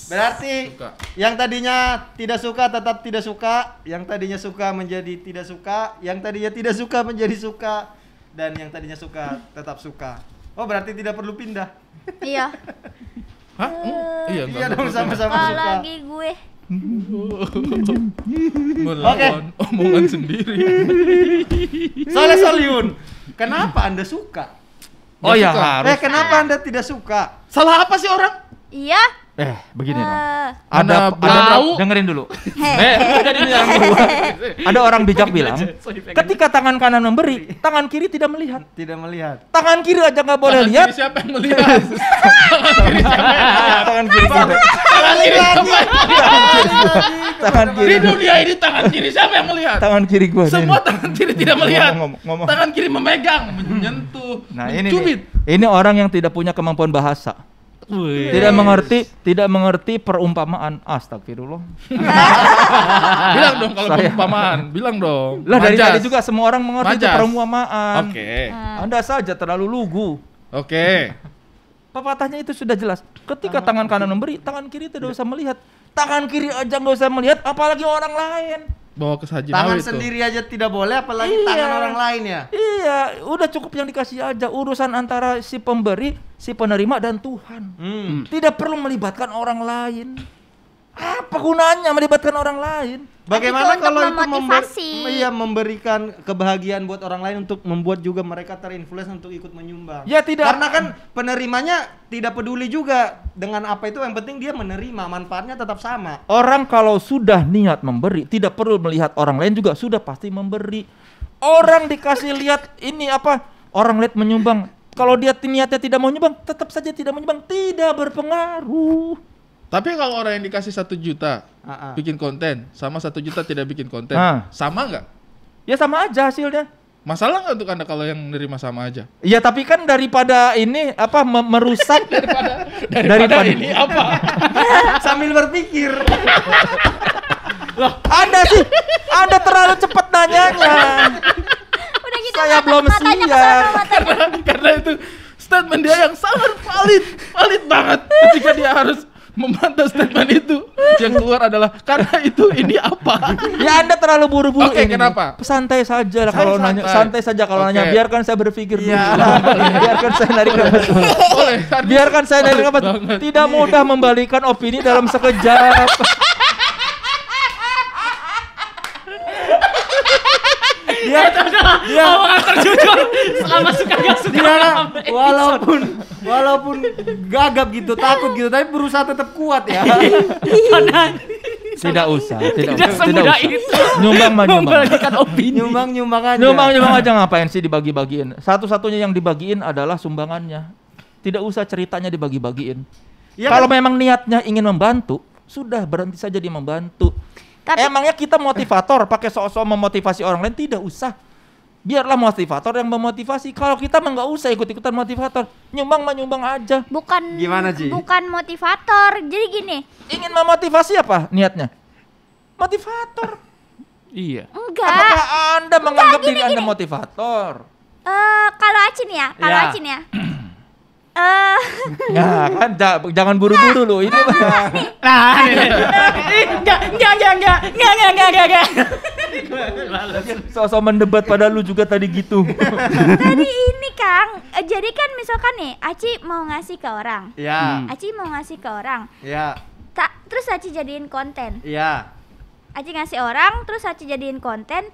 Berarti Suka. yang tadinya tidak suka tetap tidak suka, yang tadinya suka menjadi tidak suka, yang tadinya tidak suka menjadi suka, dan yang tadinya suka tetap suka. Oh, berarti tidak perlu pindah. Iya. Hah? Iya, Iya dong, sama-sama suka. Apalagi gue. Melawan omongan sendiri. Soleh Soliun, kenapa Anda suka? Oh ya suka. harus. Kenapa Anda tidak suka? Salah apa sih orang? Iya. Begini dong. Mana Ada bau? dengerin dulu. Hehehe. Ada orang bijak bilang, ketika tangan kanan memberi, tangan kiri tidak melihat. Tidak melihat. Tangan kiri aja nggak boleh Tangan lihat. kiri siapa yang melihat? Tangan kiri tidak. Tangan kiri siapa? Tangan kiri. Di dunia ini tangan kiri siapa yang melihat? Tangan kiri gua. Semua tangan kiri tidak melihat. Ngomong. Tangan kiri memegang, menyentuh, Nah ini mencubit. nih. Ini orang yang tidak punya kemampuan bahasa. Tidak mengerti perumpamaan. Astagfirullah. Bilang dong kalau Saya- perumpamaan, bilang dong. Lah dari Majas. tadi juga semua orang mengerti itu Majas. perumpamaan. Oke. Anda saja terlalu lugu. Oke. Pepatahnya itu sudah jelas. Ketika tangan kanan memberi, tangan kiri tidak usah melihat. Tangan kiri aja nggak usah melihat, apalagi orang lain. Bawa ke Haji Tangan Nawi tuh. sendiri aja tidak boleh, apalagi Iya. tangan orang lain ya. Iya, udah cukup yang dikasih aja. Urusan antara si pemberi, si penerima dan Tuhan. Tidak perlu melibatkan orang lain. Apa gunanya melibatkan orang lain? Bagaimana Itu untuk kalau itu memotivasi. memberikan kebahagiaan buat orang lain untuk membuat juga mereka terinfluence untuk ikut menyumbang. Ya tidak. Karena kan penerimanya tidak peduli juga dengan apa itu, yang penting dia menerima, manfaatnya tetap sama. Orang kalau sudah niat memberi, tidak perlu melihat orang lain juga sudah pasti memberi. Orang dikasih lihat ini apa? Orang lihat menyumbang. Kalau dia niatnya tidak mau nyumbang, tetap saja tidak menyumbang, tidak berpengaruh. Tapi kalau orang yang dikasih 1 juta bikin konten, sama 1 juta tidak bikin konten, sama nggak? Ya sama aja hasilnya. Masalah nggak untuk Anda kalau yang nerima sama aja? Iya tapi kan daripada ini apa merusak daripada ini apa? Sambil berpikir. Anda sih Anda terlalu cepat nanyanya. Udah gitu Saya belum matanya siap. kesana, matanya. Karena itu statement dia yang sangat valid banget ketika dia harus membantah statement itu. Yang keluar adalah karena itu ini apa? Ya Anda terlalu buru-buru. Oke, ini. kenapa? Santai saja lah Saya kalau nanya. Santai saja kalau Oke. nanya. Biarkan saya berpikir dulu. Iya. Biarkan saya narik nafas dulu. Boleh. Biarkan saya narik nafas. banget. Tidak mudah membalikan opini dalam sekejap. Dia Omongan terjujur selama suka gak suka. dia walaupun gagap gitu, takut gitu, tapi berusaha tetap kuat ya. Tidak usah. Tidak semudah itu. Nyumbang mah nyumbang. Membalikan opini. Nyumbang aja. Nyumbang aja ngapain sih dibagi-bagiin? Satu-satunya yang dibagiin adalah sumbangannya. Tidak usah ceritanya dibagi-bagiin. Ya Kalau kan? memang niatnya ingin membantu, sudah berhenti saja dia membantu. Tapi Emangnya kita motivator pakai sok-sok memotivasi orang lain? Tidak usah. Biarlah motivator yang memotivasi. Kalau kita mah nggak usah ikut-ikutan motivator. Nyumbang mah nyumbang aja. bukan Gimana, Ji? bukan motivator. Jadi gini, Ingin memotivasi apa niatnya? Motivator. Iya. enggak. Apakah Anda menganggap gini, diri Anda gini. motivator? Kalau Acin ya, Ya. Ya kan jangan buru-buru loh. Ini mah. Nah, enggak. Sok-sok mendebat pada lu juga tadi gitu. Tadi ini Kang, jadi kan misalkan nih, Aci mau ngasih ke orang. Ya, Aci mau ngasih ke orang. ya, Terus Aci jadiin konten. ya. Aci ngasih orang, terus Aci jadiin konten.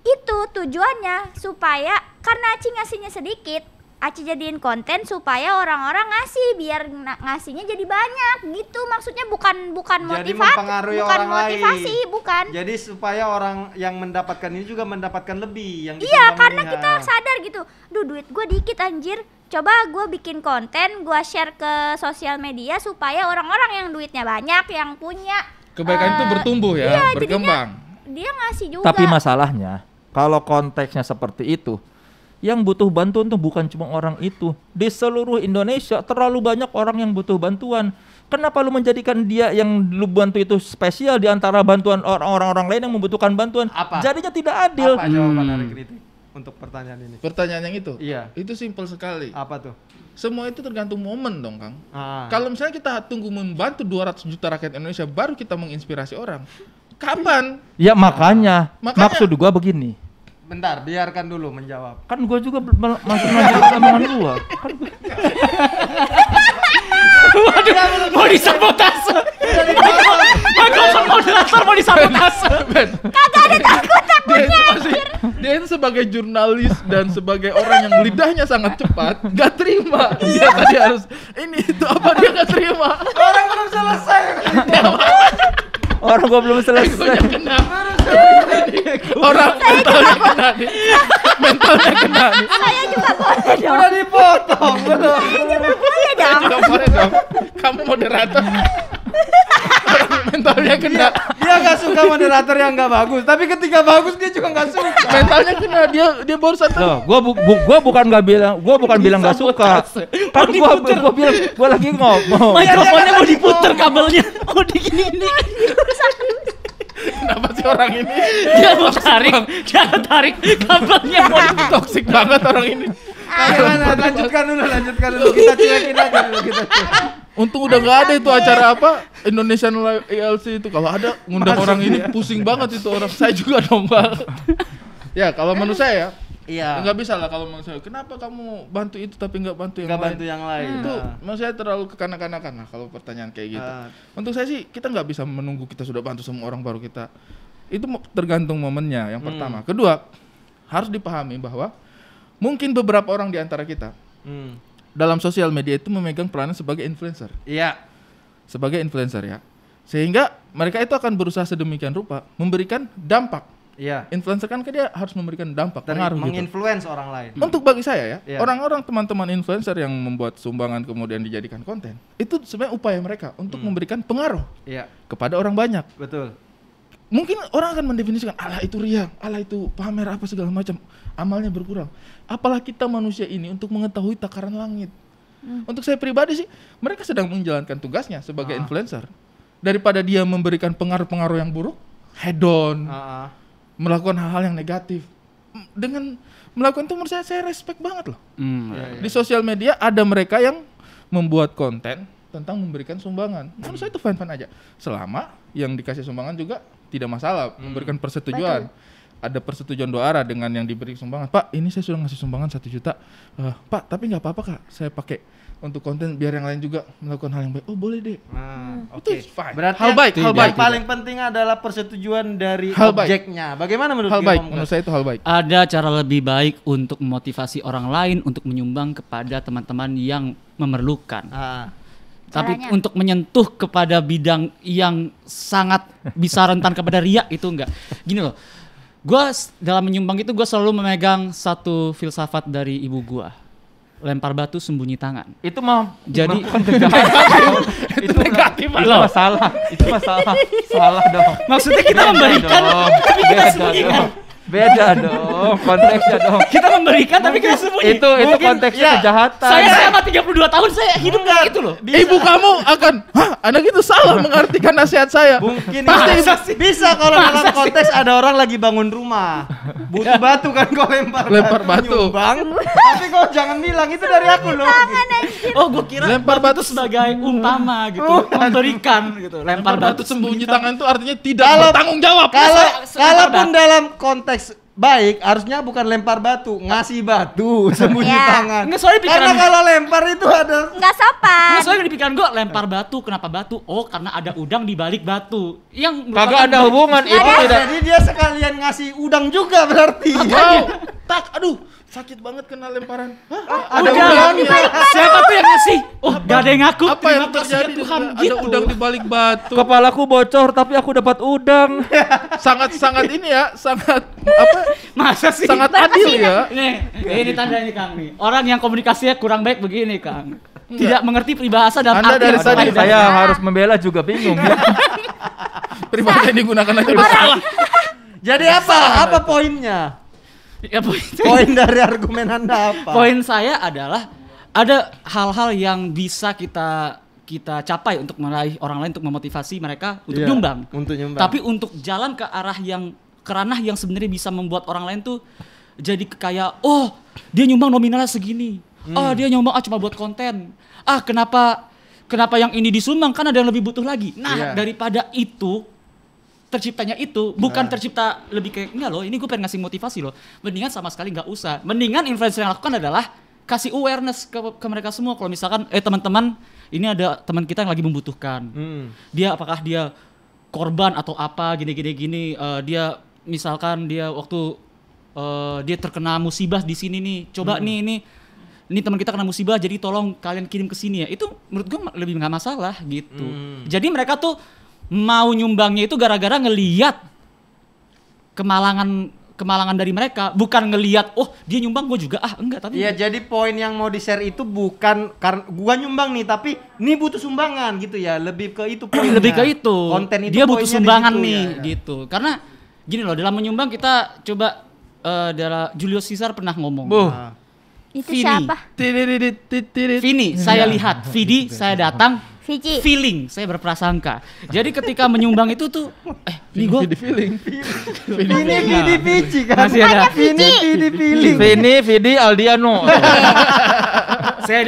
Itu tujuannya supaya karena Aci ngasihnya sedikit, Aci jadiin konten supaya orang-orang ngasih biar ngasihnya jadi banyak gitu. Maksudnya bukan Jadi mempengaruhi bukan orang motivasi, lain. bukan. Jadi supaya orang yang mendapatkan ini juga mendapatkan lebih yang Iya, disumbangin karena ya. kita sadar gitu. Duh, duit gue dikit anjir. Coba gue bikin konten, gue share ke sosial media supaya orang-orang yang duitnya banyak, yang punya Kebaikan itu bertumbuh ya, iya, berkembang. dia ngasih juga. Tapi masalahnya kalau konteksnya seperti itu, yang butuh bantuan tuh bukan cuma orang itu. Di seluruh Indonesia terlalu banyak orang yang butuh bantuan. Kenapa lu menjadikan dia yang lu bantu itu spesial di antara bantuan orang-orang lain yang membutuhkan bantuan? Apa? Jadinya tidak adil. Apa jawaban dari kritik untuk pertanyaan ini? Pertanyaan yang itu? Iya. Itu simpel sekali. Apa tuh? Semua itu tergantung momen dong, Kang. Ah. Kalau misalnya kita tunggu membantu 200 juta rakyat Indonesia baru kita menginspirasi orang. Kapan? Ya makanya Makanya- maksud gua begini. Bentar, biarkan dulu menjawab. Kan gua juga masih melanjutkan omongan gua. Kan Waduh, mau disabotase. Michael moderator mau disabotase. Kagak ada takut-takutnya. Dia itu sebagai jurnalis dan sebagai orang yang lidahnya sangat cepat, gak terima. Dia tadi harus ini itu apa dia gak terima. Orang belum selesai. orang gua belum selesai. Orang mentalnya kena nih. Mentalnya kena nih. Saya juga boleh dong. Udah dipotong belum? Boleh dong. Gak boleh dong. Kamu moderator. Orang mentalnya kena. Dia nggak suka moderator yang nggak bagus, tapi ketika bagus dia juga nggak suka. Mentalnya kena. Dia baru satu. Loh, gua bukan bilang nggak suka. Kan gua bilang gua lagi ngomong. Mikrofonnya mau diputer kabelnya. Oh, digini. Kenapa sih orang ini? Dia mau tarik kabelnya mau Toxic banget orang ini. Gimana? Lanjutkan dulu. Kita cuekin aja dulu kita. Untung udah gak ada itu acara apa Indonesian ILC itu. Kalau ada ngundang orang ini pusing banget itu orang. Saya juga dong, Bang. Ya kalau menurut saya Iya. nggak bisa lah kalau menurut saya. Kenapa kamu bantu itu tapi nggak bantu yang Nggak lain? bantu yang lain. Itu Nah. menurut saya terlalu kekanak-kanakan lah kalau pertanyaan kayak gitu. Ah. Untuk saya sih kita nggak bisa menunggu kita sudah bantu semua orang baru kita. Itu tergantung momennya yang pertama. Kedua harus dipahami bahwa mungkin beberapa orang di antara kita dalam sosial media itu memegang peranan sebagai influencer. Iya. Sebagai influencer ya. Sehingga mereka itu akan berusaha sedemikian rupa memberikan dampak. Iya. Influencer kan dia harus memberikan dampak, pengaruh gitu. Menginfluence orang lain. Untuk bagi saya ya, Iya. orang-orang teman-teman influencer yang membuat sumbangan kemudian dijadikan konten, itu sebenarnya upaya mereka untuk memberikan pengaruh Iya. kepada orang banyak. Betul. Mungkin orang akan mendefinisikan, alah itu ria, alah itu pamer apa segala macam, amalnya berkurang. Apalah kita manusia ini untuk mengetahui takaran langit. Untuk saya pribadi sih, mereka sedang menjalankan tugasnya sebagai influencer. Daripada dia memberikan pengaruh-pengaruh yang buruk, hedon, melakukan hal-hal yang negatif. Dengan melakukan itu menurut saya respect banget loh. Di sosial media ada mereka yang membuat konten tentang memberikan sumbangan. Menurut saya itu fine-fine aja. Selama yang dikasih sumbangan juga tidak masalah, memberikan persetujuan. Betul. Ada persetujuan doa dengan yang diberi sumbangan. Pak, ini saya sudah ngasih sumbangan 1 juta. Pak, tapi nggak apa-apa Kak, saya pakai untuk konten biar yang lain juga melakukan hal yang baik. Oh boleh deh. Oke. Itu fine. Berarti hal baik. yang paling penting adalah persetujuan dari Hal baik. objeknya. Bagaimana menurut Hal baik. Om? Menurut saya itu hal baik. Ada cara lebih baik untuk memotivasi orang lain untuk menyumbang kepada teman-teman yang memerlukan. Tapi Caranya? untuk menyentuh kepada bidang yang sangat bisa rentan kepada riak itu enggak. Gini loh, gue dalam menyumbang itu gue selalu memegang satu filsafat dari ibu gue. Lempar batu sembunyi tangan. Itu mah Jadi bukan kejahatan. itu negatif. Itu masalah. Itu masalah. Salah dong. maksudnya kita memberikan tapi kita sembunyikan. Beda dong, konteksnya dong. Kita memberikan tapi kita sembunyi. Itu konteksnya kejahatan. Saya selama 32 tahun saya hidup kayak gitu loh. Ibu kamu akan, anak itu salah mengartikan nasihat saya. Mungkin Pasti bisa kalau dalam konteks ada orang lagi bangun rumah, butuh batu kan kau lempar batu. nyumbang. Tapi kau jangan bilang itu dari aku loh. Oh, gue kira Lempar batu sebagai umpama gitu, memberikan gitu. Lempar batu sembunyi sembunyi tangan itu artinya tidak Kalau- bertanggung jawab. Kalaupun dalam konteks baik, harusnya bukan lempar batu, ngasih batu, sembunyi Ya. tangan. Nggak, soalnya pikiran- Karena kalau lempar itu ada Nggak sopan. Nah, soalnya di pikiran gue lempar batu, kenapa batu? Oh, karena ada udang di balik batu. Yang Kagak ada hubungan itu Oh, tidak. jadi dia sekalian ngasih udang juga berarti. Wow, aduh, sakit banget kena lemparan. Ada Udang. udangnya. Siapa tuh yang ngasih? Oh, gak ada yang ngaku. Apa yang terjadi? Tuhan Ada gitu. udang di balik batu. Kepalaku bocor tapi aku dapat udang. Sangat ini ya, sangat apa? Masa sih? Sangat adil ya. Ini tandanya Kang nih. Orang yang komunikasinya kurang baik begini Kang. Tidak mengerti peribahasa dan Anda arti dari yang tadi sesuai Saya dengan- harus membela juga bingung ya. Peribahasa yang digunakan aja udah salah. Jadi apa? Apa poinnya? Ya, Poin dari argumen Anda apa? Poin saya adalah ada hal-hal yang bisa kita capai untuk meraih orang lain, untuk memotivasi mereka untuk Iya, nyumbang. untuk nyumbang. Tapi untuk jalan ke arah yang ranah yang sebenarnya bisa membuat orang lain tuh jadi kayak, oh dia nyumbang nominalnya segini, oh dia nyumbang cuma buat konten, kenapa yang ini disumbang kan ada yang lebih butuh lagi. Nah Iya. daripada itu terciptanya itu bukan tercipta lebih kayak enggak loh, ini gue pengen ngasih motivasi loh, mendingan sama sekali nggak usah. Mendingan influencer yang lakukan adalah kasih awareness ke mereka semua. Kalau misalkan teman-teman ini ada teman kita yang lagi membutuhkan, dia apakah dia korban atau apa gini dia misalkan dia waktu dia terkena musibah di sini nih, coba nih ini teman kita kena musibah, jadi tolong kalian kirim ke sini ya. Itu menurut gue lebih nggak masalah gitu. Jadi mereka tuh mau nyumbangnya itu gara-gara ngeliat kemalangan dari mereka, bukan ngeliat oh dia nyumbang gue juga enggak. Tapi Iya, jadi poin yang mau di-share itu bukan karena gua nyumbang nih, tapi nih butuh sumbangan gitu ya. Lebih ke itu poinnya. lebih ke itu. Konten itu dia butuh poinnya di sumbangan situ, nih ya. gitu. Karena gini loh, dalam menyumbang kita coba dalam Julius Caesar pernah ngomong. Nah. Itu Vini. siapa? Vini, saya lihat. Vidi, saya datang. Vici. Feeling, saya berprasangka. Jadi ketika menyumbang itu tuh, ini gue feeling. Vini Vici kan. Masih ada. Vini feeling. Vini, Vidi, Aldiano. saya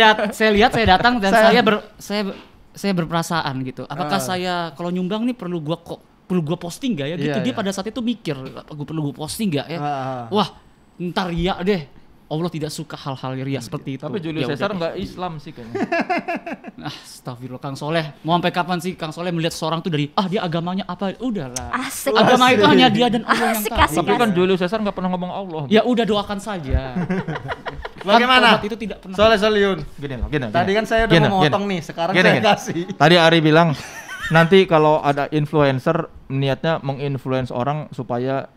lihat, saya datang dan saya berperasaan gitu. Apakah saya kalau nyumbang nih perlu gua posting gak ya gitu. Iya, Dia iya. pada saat itu mikir, perlu gua posting gak ya? Ah. Wah, ntar riak deh. Allah tidak suka hal-hal riak seperti itu. Tapi Julius Ya udah Caesar deh. nggak Islam sih kayaknya. Astagfirullah, Kang Soleh. Mau sampai kapan sih Kang Soleh melihat seorang tuh dari dia agamanya apa? Udahlah. Asik. Agama itu hanya dia dan Allah yang Asik, tahu. asik. Tapi kan Julius Caesar nggak pernah ngomong Allah. Ya udah doakan saja. Bagaimana? Kan tobat itu tidak pernah. Soalnya Soliun. Gini. Tadi kan saya udah mau motong nih, sekarang saya kasih. Tadi Ari bilang nanti kalau ada influencer niatnya menginfluence orang supaya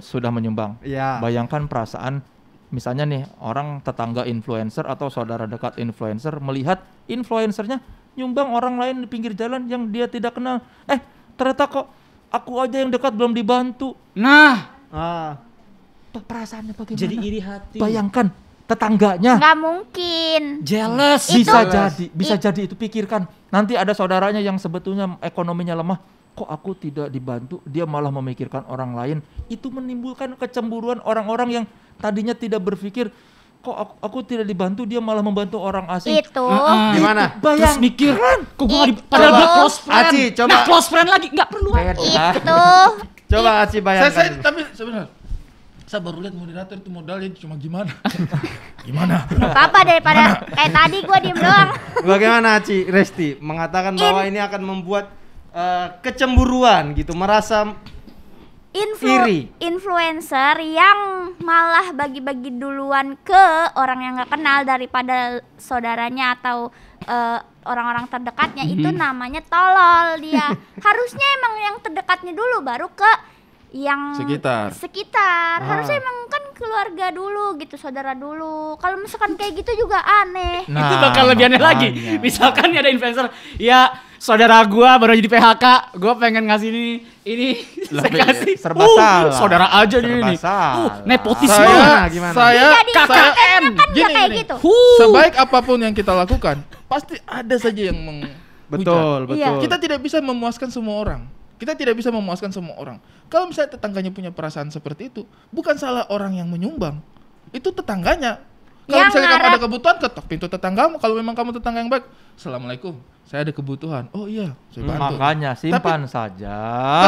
sudah menyumbang. Iya. Bayangkan perasaan misalnya nih orang tetangga influencer atau saudara dekat influencer melihat influencernya nyumbang orang lain di pinggir jalan yang dia tidak kenal. Ternyata kok aku aja yang dekat belum dibantu. Nah, Perasaannya bagaimana? jadi iri hati. Bayangkan tetangganya. Nggak mungkin. Jealous. Bisa jadi itu pikirkan. Nanti ada saudaranya yang sebetulnya ekonominya lemah. kok aku tidak dibantu, dia malah memikirkan orang lain. Itu menimbulkan kecemburuan orang-orang yang tadinya tidak berpikir, kok aku tidak dibantu, dia malah membantu orang asing. Itu. Gimana? Terus mikir, kok gue Itu. padahal gue close friend. Aci, coba. Nah, close friend lagi, nggak perlu. Itu. Coba Aci bayangkan. Tapi sebenarnya saya baru lihat moderator itu modalnya cuma gimana. Gimana? Apa daripada kayak tadi gue diem doang. Bagaimana Aci, Resti mengatakan bahwa ini akan membuat kecemburuan gitu, merasa iri. Influencer yang malah bagi-bagi duluan ke orang yang nggak kenal daripada saudaranya atau orang-orang terdekatnya, itu namanya tolol dia. Harusnya emang yang terdekatnya dulu baru ke yang sekitar. Harusnya emang kan keluarga dulu gitu, saudara dulu. Kalau misalkan kayak gitu juga aneh. Itu bakal lebih aneh lagi. Misalkan ada influencer, ya saudara gua baru jadi PHK, gua pengen ngasih ini saya kasih. Serba salah. Saudara aja ini. Nepotisme. Saya KKN kan gini, kayak gini. gitu. Sebaik apapun yang kita lakukan, pasti ada saja yang Betul. Kita tidak bisa memuaskan semua orang. Kalau misalnya tetangganya punya perasaan seperti itu, bukan salah orang yang menyumbang. Itu tetangganya. Kalau misalnya kamu ada kebutuhan, ketok pintu tetanggamu. Kalau memang kamu tetangga yang baik, Assalamualaikum, saya ada kebutuhan. Oh iya, saya bantu. Makanya simpan saja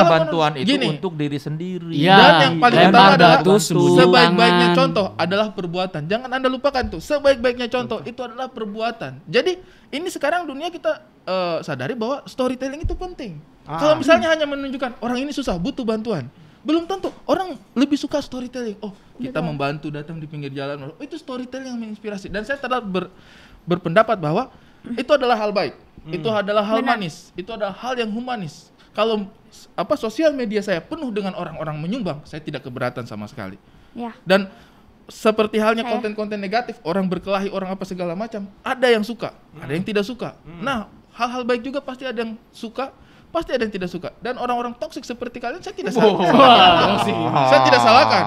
bantuan itu untuk diri sendiri. Ya, dan yang paling utama adalah sebaik-baiknya tangan. contoh adalah perbuatan. Jangan Anda lupakan tuh, sebaik-baiknya contoh itu adalah perbuatan. Jadi ini sekarang dunia kita sadari bahwa storytelling itu penting. Kalau misalnya hanya menunjukkan orang ini susah, butuh bantuan, belum tentu orang lebih suka storytelling. Oh, kita membantu datang di pinggir jalan. Oh, itu storytelling yang menginspirasi. Dan saya tetap berpendapat bahwa itu adalah hal baik. Itu adalah hal manis. Itu adalah hal yang humanis. Kalau sosial media saya penuh dengan orang-orang menyumbang, saya tidak keberatan sama sekali. Ya. Dan seperti halnya konten-konten negatif, orang berkelahi, orang apa segala macam, ada yang suka, ada yang tidak suka. Nah, hal-hal baik juga pasti ada yang suka, pasti ada yang tidak suka. Dan orang-orang toksik seperti kalian saya tidak salahkan. Saya tidak salahkan.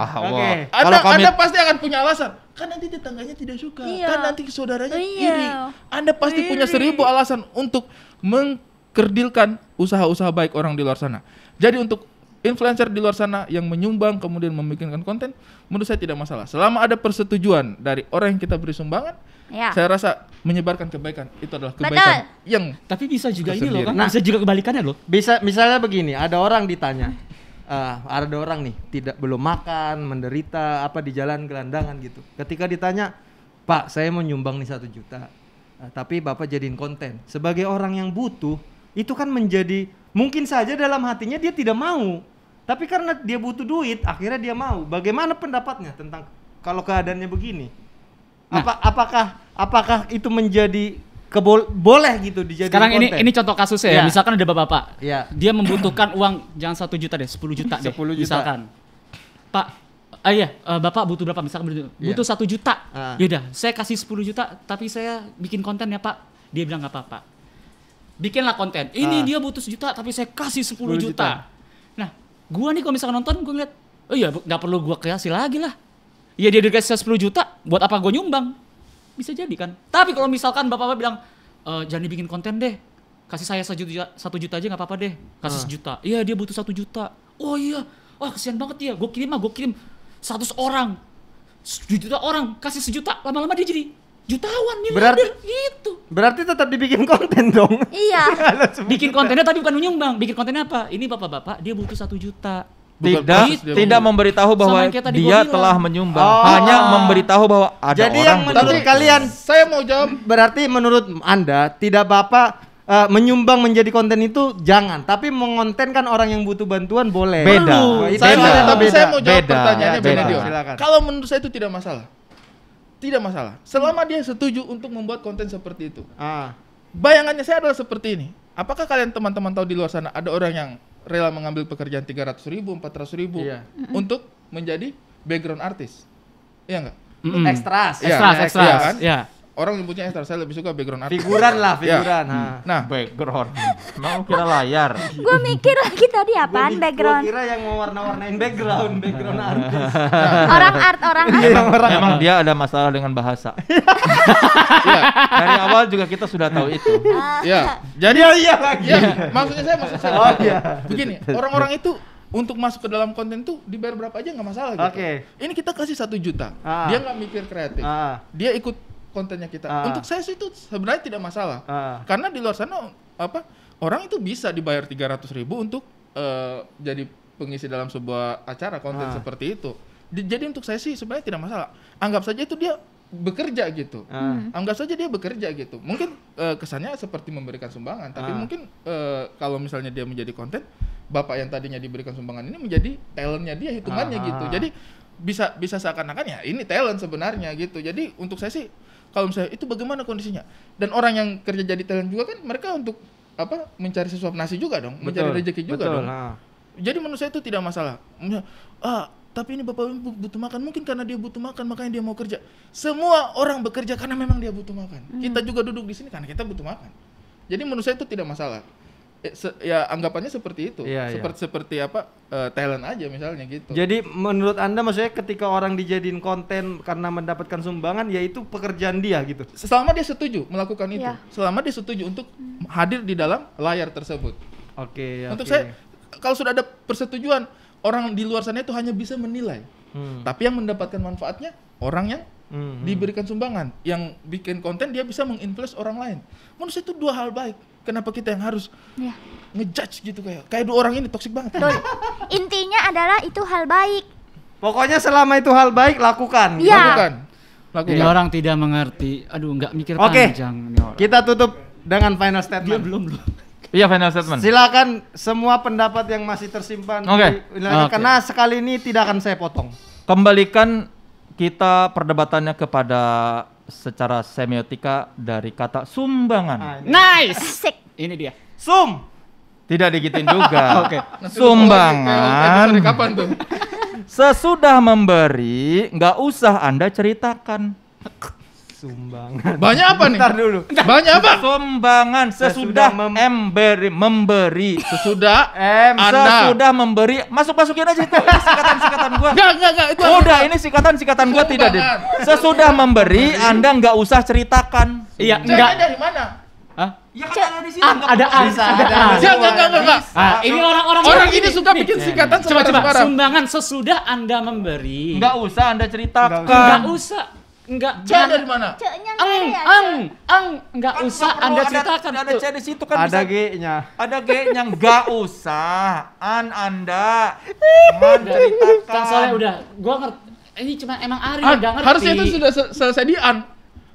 Anda pasti akan punya alasan. Kan nanti tetangganya tidak suka, kan nanti saudaranya iri. Anda pasti punya 1000 alasan untuk mengkerdilkan usaha-usaha baik orang di luar sana. Jadi untuk influencer di luar sana yang menyumbang kemudian membikinkan konten, menurut saya tidak masalah. Selama ada persetujuan dari orang yang kita beri sumbangan, saya rasa menyebarkan kebaikan itu adalah kebaikan yang. Tapi bisa juga ini loh kan, bisa juga kebalikannya loh. Bisa misalnya begini, ada orang ditanya, ada orang nih belum makan, menderita apa di jalan gelandangan gitu. Ketika ditanya, Pak, saya mau nyumbang nih 1 juta, tapi Bapak jadiin konten. Sebagai orang yang butuh, itu kan menjadi mungkin saja dalam hatinya dia tidak mau, tapi karena dia butuh duit, akhirnya dia mau. Bagaimana pendapatnya tentang kalau keadaannya begini? Apakah itu menjadi boleh gitu dijadikan sekarang konten? ini contoh kasusnya ya. Misalkan ada bapak-bapak, dia membutuhkan uang jangan 1 juta deh, 10 juta deh. 10 juta. Misalkan, Pak, bapak butuh berapa? Misalkan butuh 1 juta. Yaudah, saya kasih 10 juta, tapi saya bikin konten ya Pak. Dia bilang nggak apa-apa. Bikinlah konten. Ini dia butuh 1 juta, tapi saya kasih 10 juta. Nah, gua nih kalau misalkan nonton, gua ngeliat, oh iya, nggak perlu gua kasih lagi lah. Iya dia dikasih 10 juta, buat apa gua nyumbang? Bisa jadi kan. Tapi kalau misalkan bapak-bapak bilang, jangan dibikin konten deh, kasih saya 1 juta aja nggak apa-apa deh, kasih 1 juta. Iya dia butuh 1 juta. Oh iya, wah kesian banget ya. Gue kirim 100 orang, 1 juta orang kasih 1 juta, lama-lama dia jadi jutawan miliarder gitu. Berarti tetap dibikin konten dong. Iya. Bikin kontennya tapi bukan menyumbang. Bikin kontennya apa? Ini bapak-bapak dia butuh 1 juta. Tidak memberitahu bahwa dia telah menyumbang, hanya memberitahu bahwa ada jadi orang. Yang menurut kalian, saya mau jawab. Berarti menurut Anda tidak Bapak menyumbang menjadi konten itu jangan, tapi mengontenkan orang yang butuh bantuan boleh. Beda. Saya mau jawab pertanyaannya Benedion. Kalau menurut saya itu tidak masalah. Tidak masalah. Selama dia setuju untuk membuat konten seperti itu. Bayangannya saya adalah seperti ini. Apakah kalian teman-teman tahu di luar sana ada orang yang rela mengambil pekerjaan 300.000, 400.000 untuk menjadi background artis? Iya enggak? Ekstras. Iya kan? orang nyebutnya Star, saya lebih suka background artist. Figuran lah, Ya. figuran. Nah, Background. Mau kira layar. Gue mikir lagi tadi apaan background. Gua kira yang mau warna-warnain background artis. Orang art. Memang dia ada masalah dengan bahasa. iya, Dari awal juga kita sudah tahu itu. iya. Jadi Iya lagi. ya, maksud saya. Oh iya. Begini, orang-orang itu untuk masuk ke dalam konten tuh dibayar berapa aja nggak masalah gitu. Oke. Ini kita kasih 1 juta, Ah. dia nggak mikir kreatif, dia ikut kontennya kita. Ah. Untuk saya sih itu sebenarnya tidak masalah, karena di luar sana orang itu bisa dibayar 300.000 untuk jadi pengisi dalam sebuah acara konten seperti itu. Jadi untuk saya sih sebenarnya tidak masalah. Anggap saja itu dia bekerja gitu. Anggap saja dia bekerja gitu. Mungkin kesannya seperti memberikan sumbangan, tapi mungkin kalau misalnya dia menjadi konten, bapak yang tadinya diberikan sumbangan ini menjadi talentnya dia, hitungannya gitu. Jadi bisa seakan-akan ya ini talent sebenarnya gitu. Jadi untuk saya sih kalau misalnya itu bagaimana kondisinya. Dan orang yang kerja jadi talent juga kan mereka untuk mencari sesuap nasi juga dong, mencari rezeki juga dong. Jadi menurut saya itu tidak masalah. Tapi ini bapak butuh makan, mungkin karena dia butuh makan makanya dia mau kerja. Semua orang bekerja karena memang dia butuh makan. Kita juga duduk di sini karena kita butuh makan. Jadi menurut saya itu tidak masalah. Ya anggapannya seperti itu. Seperti talent aja misalnya gitu. Jadi menurut Anda maksudnya ketika orang dijadiin konten karena mendapatkan sumbangan, yaitu pekerjaan dia gitu. Selama dia setuju melakukan itu. Ya. Selama dia setuju untuk hadir di dalam layar tersebut. Oke. Untuk saya kalau sudah ada persetujuan, orang di luar sana itu hanya bisa menilai. Tapi yang mendapatkan manfaatnya orang yang diberikan sumbangan, yang bikin konten dia bisa menginfluence orang lain. Menurut saya itu 2 hal baik. Kenapa kita yang harus ngejudge gitu kayak 2 orang ini toksik banget. Intinya adalah itu hal baik. Pokoknya selama itu hal baik lakukan. Iya. Lakukan. Ini orang tidak mengerti. Aduh, nggak mikir Oke. panjang nih orang. Kita tutup dengan final statement. Dia belum. Iya, final statement. Silakan semua pendapat yang masih tersimpan. Oke. Karena sekali ini tidak akan saya potong. Kembalikan kita perdebatannya kepada secara semiotika dari kata sumbangan. Nice. Asik. Ini dia. Sum. Tidak digituin juga. Oke. Sumbangan. Episode kapan tuh? Sesudah memberi, nggak usah Anda ceritakan. Sumbangan. Banyak apa nih? Bentar dulu. Banyak apa? Sumbangan sesudah memberi. Sesudah Sesudah memberi, masukin aja itu sikatan gua. Enggak itu. Udah, ini sikatan gua tidak deh. Sesudah memberi, Anda nggak usah ceritakan. Iya, Enggak enggak. dari mana? Hah? Ya kan ada di sini. Ada Enggak. Ini orang-orang Orang ini suka bikin sikatan Coba sembarang. sumbangan sesudah Anda memberi. Nggak usah Anda ceritakan. Enggak usah. Enggak. Jangan dari mana? Ceknya Enggak usah Anda ceritakan. Ada C di situ kan Ada bisa. G-nya. Ada G-nya, nggak usah. Anda ceritakan. Kang Soleh udah, gua ngerti. Ini cuma emang Ari yang nggak ngerti. Harusnya itu sudah selesai di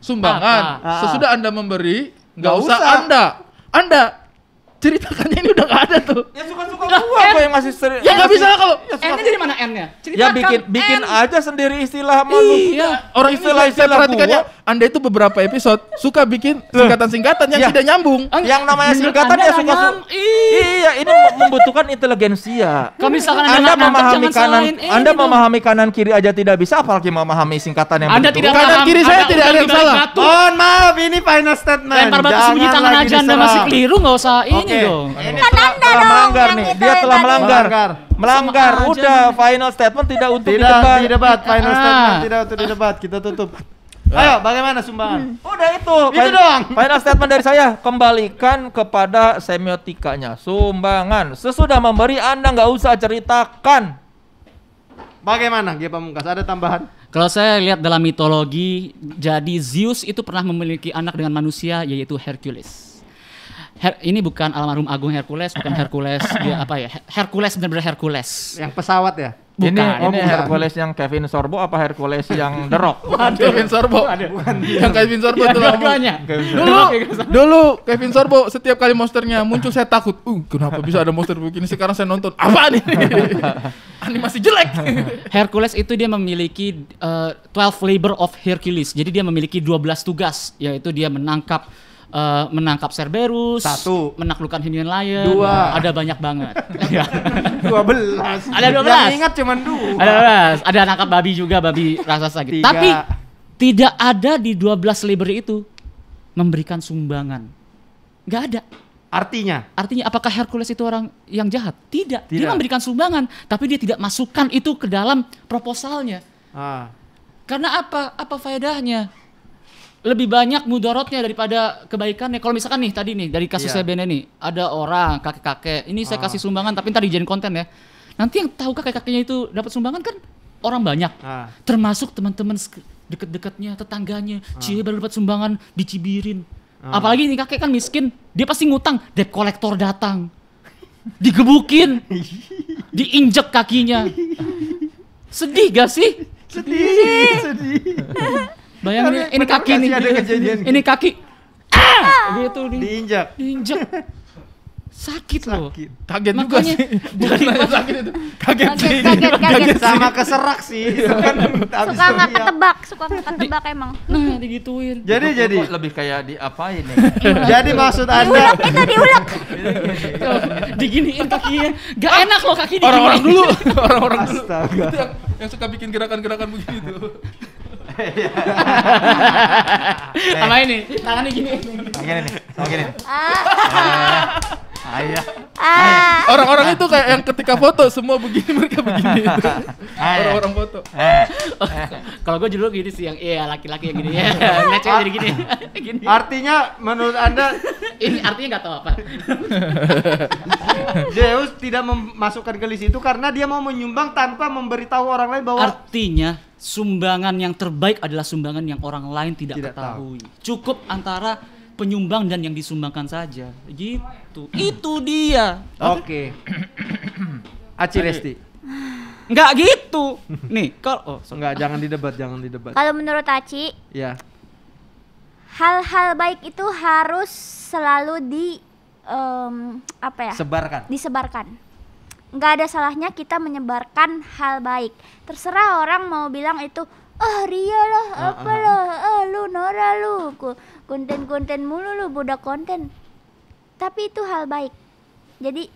sumbangan. Sesudah Anda memberi, nggak usah Anda ceritakannya ini udah nggak ada tuh. Ya suka-suka gua yang masih sering. Ya nggak bisa lah kalau N-nya dari mana N-nya? Ya bikin aja sendiri istilah malu. Iya. orang saya perhatikannya Anda itu beberapa episode suka bikin singkatan-singkatan yang tidak nyambung. Yang namanya Menurut singkatan Anda ya suka. Iya, ini membutuhkan inteligensia. Kalau misalkan Anda nggak nangkep, memahami jangan kanan, salahin ini Anda dong. memahami kanan kiri aja tidak bisa, apalagi memahami singkatan yang Anda betul. tidak Kanan paham. kiri saya Anda tidak ada udah yang dibalik salah. batu. Mohon maaf, ini final statement. Lempar batu sembunyi tangan lagi aja Anda diserang. masih keliru, nggak usah ini Oke. dong. Ini Kan telah Anda dong melanggar yang nih. itu Dia yang telah tadi. melanggar. Sama aja. Udah final statement tidak untuk Tidak didebat. di debat, final Ah. statement tidak untuk di debat. Kita tutup. Ayo, bagaimana sumbangan? Udah itu. doang. Final statement dari saya. Kembalikan kepada semiotikanya. Sumbangan. Sesudah memberi Anda nggak usah ceritakan. Bagaimana, G Pamungkas? Ada tambahan? Kalau saya lihat dalam mitologi, jadi Zeus itu pernah memiliki anak dengan manusia yaitu Hercules. Ini bukan almarhum Agung Hercules, bukan Hercules dia apa ya? Hercules benar-benar Hercules. Yang pesawat ya? Bukan. Ini Hercules yang Kevin Sorbo apa Hercules yang The Rock? Kevin Sorbo. Yang Kevin Sorbo Ya, tuh. dua-duanya. Dulu Kevin Sorbo setiap kali monsternya muncul saya takut. Kenapa bisa ada monster begini? Sekarang saya nonton. Apa nih? Animasi jelek. Hercules itu dia memiliki 12 labor of Hercules. Jadi dia memiliki 12 tugas, yaitu dia menangkap Cerberus, 1, menaklukkan Himalaya, 2, ada banyak banget. Ya. 12. Ada 12. Yang ingat cuman 2. Ada 12. Ada nangkap babi juga, babi raksasa gitu. 3. Tapi Tidak ada di 12 selebriti itu memberikan sumbangan. Nggak ada. Artinya Apakah Hercules itu orang yang jahat? Tidak. Dia memberikan sumbangan, tapi dia tidak masukkan itu ke dalam proposalnya. Karena apa? Apa faedahnya? Lebih banyak mudorotnya daripada kebaikannya. Kalau misalkan nih tadi nih dari kasus CBN ini ada orang kakek-kakek, ini saya kasih sumbangan tapi ntar dijadiin konten ya. Nanti yang tahu kakek-kakeknya itu dapat sumbangan kan orang banyak. Termasuk teman-teman deket-deketnya, tetangganya. Cie baru dapat sumbangan dicibirin. Apalagi ini kakek kan miskin, dia pasti ngutang, debt collector datang. Digebukin. Diinjek kakinya. Sedih gak sih? sedih. Bayangin ini kaki nih. Ini kaki. Gitu diinjak. Sakit loh. Kaget juga sih. Dari sakit itu. Kaget. Sama keserak sih. Suka nggak ketebak emang. Nah, digituin. Jadi lebih kayak diapain nih? Jadi maksud Anda diulek. Diginiin kakinya. Gak enak loh kaki diginiin. Orang-orang dulu. Astaga. Itu yang suka bikin gerakan-gerakan begini tuh. Sama ini, tangannya gini. Sama gini. Orang-orang itu kayak yang ketika foto semua begini, mereka begini. Orang-orang foto. Kalau gue dulu gini sih, yang laki-laki yang gini ya. Nggak cewek jadi gini. Gini. Artinya menurut Anda Ini artinya nggak tahu apa. Zeus tidak memasukkan ke list itu karena dia mau menyumbang tanpa memberitahu orang lain bahwa artinya sumbangan yang terbaik adalah sumbangan yang orang lain tidak ketahui. Cukup antara penyumbang dan yang disumbangkan saja. Gitu. Itu dia. Oke. Aci Resti. Enggak gitu. Nih, kalau Enggak, jangan didebat. Kalau menurut Aci, Ya. hal-hal baik itu harus selalu disebarkan. Nggak ada salahnya kita menyebarkan hal baik. Terserah orang mau bilang itu, ria lah, apalah, lu Nora lu, konten-konten mulu lu, budak konten. Tapi itu hal baik. Jadi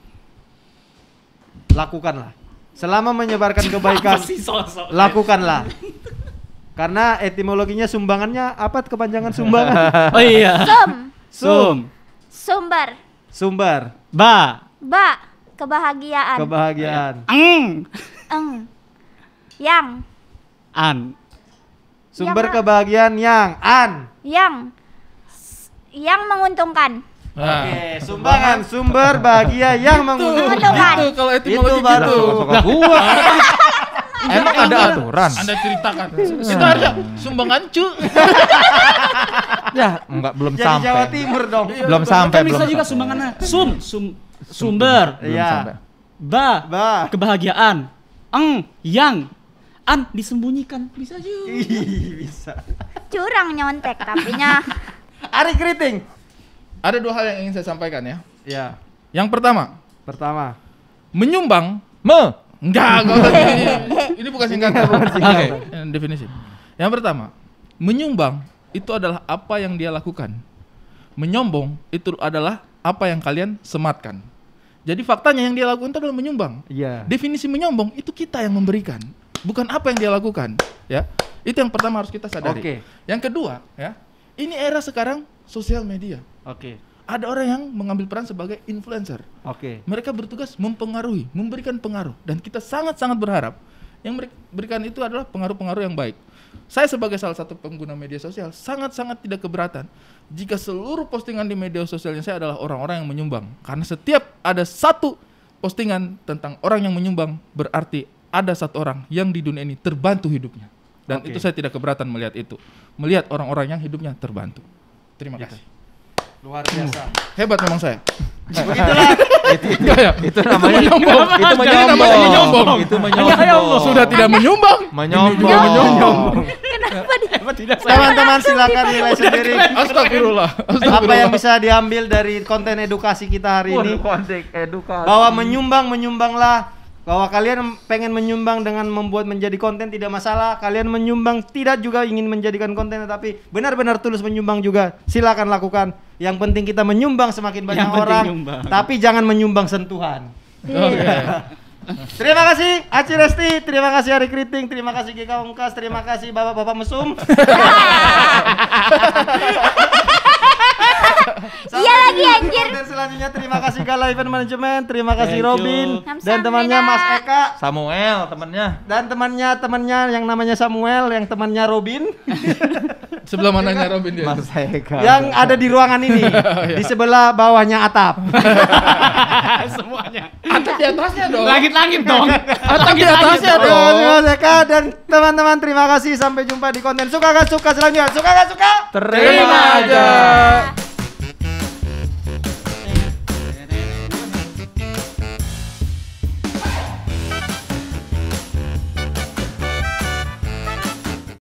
Lakukanlah. Selama menyebarkan kebaikan, lakukanlah. Karena etimologinya sumbangannya apa, kepanjangan sumbangan? Oh iya. Sumber. Ba. Kebahagiaan. Yang. Sumber kebahagiaan yang menguntungkan. Oke, sumbangan sumber bahagia yang menguntungkan. Itu kalau etimologi Itu baru. Gua. Emang ada aturan? Anda ceritakan. Itu harusnya sumbangan cu. Ya, belum Jadi sampai. Jawa Timur dong. Belum sampai. Kan bisa juga sumbangannya. Sumber. Iya. Ba. Kebahagiaan. Yang. Disembunyikan. Bisa juga. Bisa. Curang nyontek tapinya. Ari Kriting. Ada dua hal yang ingin saya sampaikan ya. Ya. Yang pertama, menyumbang. Enggak ini bukan singkatan. Oke, definisi. Yang pertama, menyumbang itu adalah apa yang dia lakukan. Menyombong itu adalah apa yang kalian sematkan. Jadi faktanya yang dia lakukan itu adalah menyumbang. Iya. Definisi menyombong itu kita yang memberikan, bukan apa yang dia lakukan, ya. Itu yang pertama harus kita sadari. Oke. Yang kedua, ya. Ini era sekarang sosial media. Oke. Ada orang yang mengambil peran sebagai influencer. Oke. Mereka bertugas mempengaruhi, memberikan pengaruh, dan kita sangat-sangat berharap yang mereka berikan itu adalah pengaruh-pengaruh yang baik. Saya sebagai salah satu pengguna media sosial sangat-sangat tidak keberatan jika seluruh postingan di media sosialnya saya adalah orang-orang yang menyumbang. Karena setiap ada satu postingan tentang orang yang menyumbang, berarti ada satu orang yang di dunia ini terbantu hidupnya. Dan itu saya tidak keberatan melihat itu. Melihat orang-orang yang hidupnya terbantu. Terima kasih. Luar biasa. Hebat memang saya. Begitulah. Itu namanya menyombong. Itu menyombong. Sudah tidak menyumbang. Menyombong. Kenapa dia? Teman-teman silakan nilai sendiri. Astagfirullah. Apa yang bisa diambil dari konten edukasi kita hari ini? Konten edukasi. Bahwa menyumbanglah. Bahwa kalian pengen menyumbang dengan membuat menjadi konten tidak masalah. Kalian menyumbang tidak juga ingin menjadikan konten, tapi benar-benar tulus menyumbang juga. Silakan lakukan. Yang penting kita menyumbang semakin banyak orang. Tapi jangan menyumbang sentuhan. Terima kasih Aci Resti, terima kasih Ari Kriting, terima kasih Gika Ungkas, terima kasih Bapak-bapak mesum. Iya lagi anjir. Dan selanjutnya terima kasih Gala Event Management, terima kasih Thank you. Robin dan Sam-sam, temannya Nina. Mas Eka Samuel temennya. dan temannya yang namanya Samuel, yang temannya Robin. Sebelah mananya Robin dia? Mas Eka. Yang ada di ruangan ini, di sebelah bawahnya atap. Semuanya. Atap di atasnya dong. Langit-langit dong. Atap di atasnya Terima dong. kasih Mas Eka dan teman-teman, terima kasih, sampai jumpa di konten suka gak suka selanjutnya. Suka gak suka? Terima aja.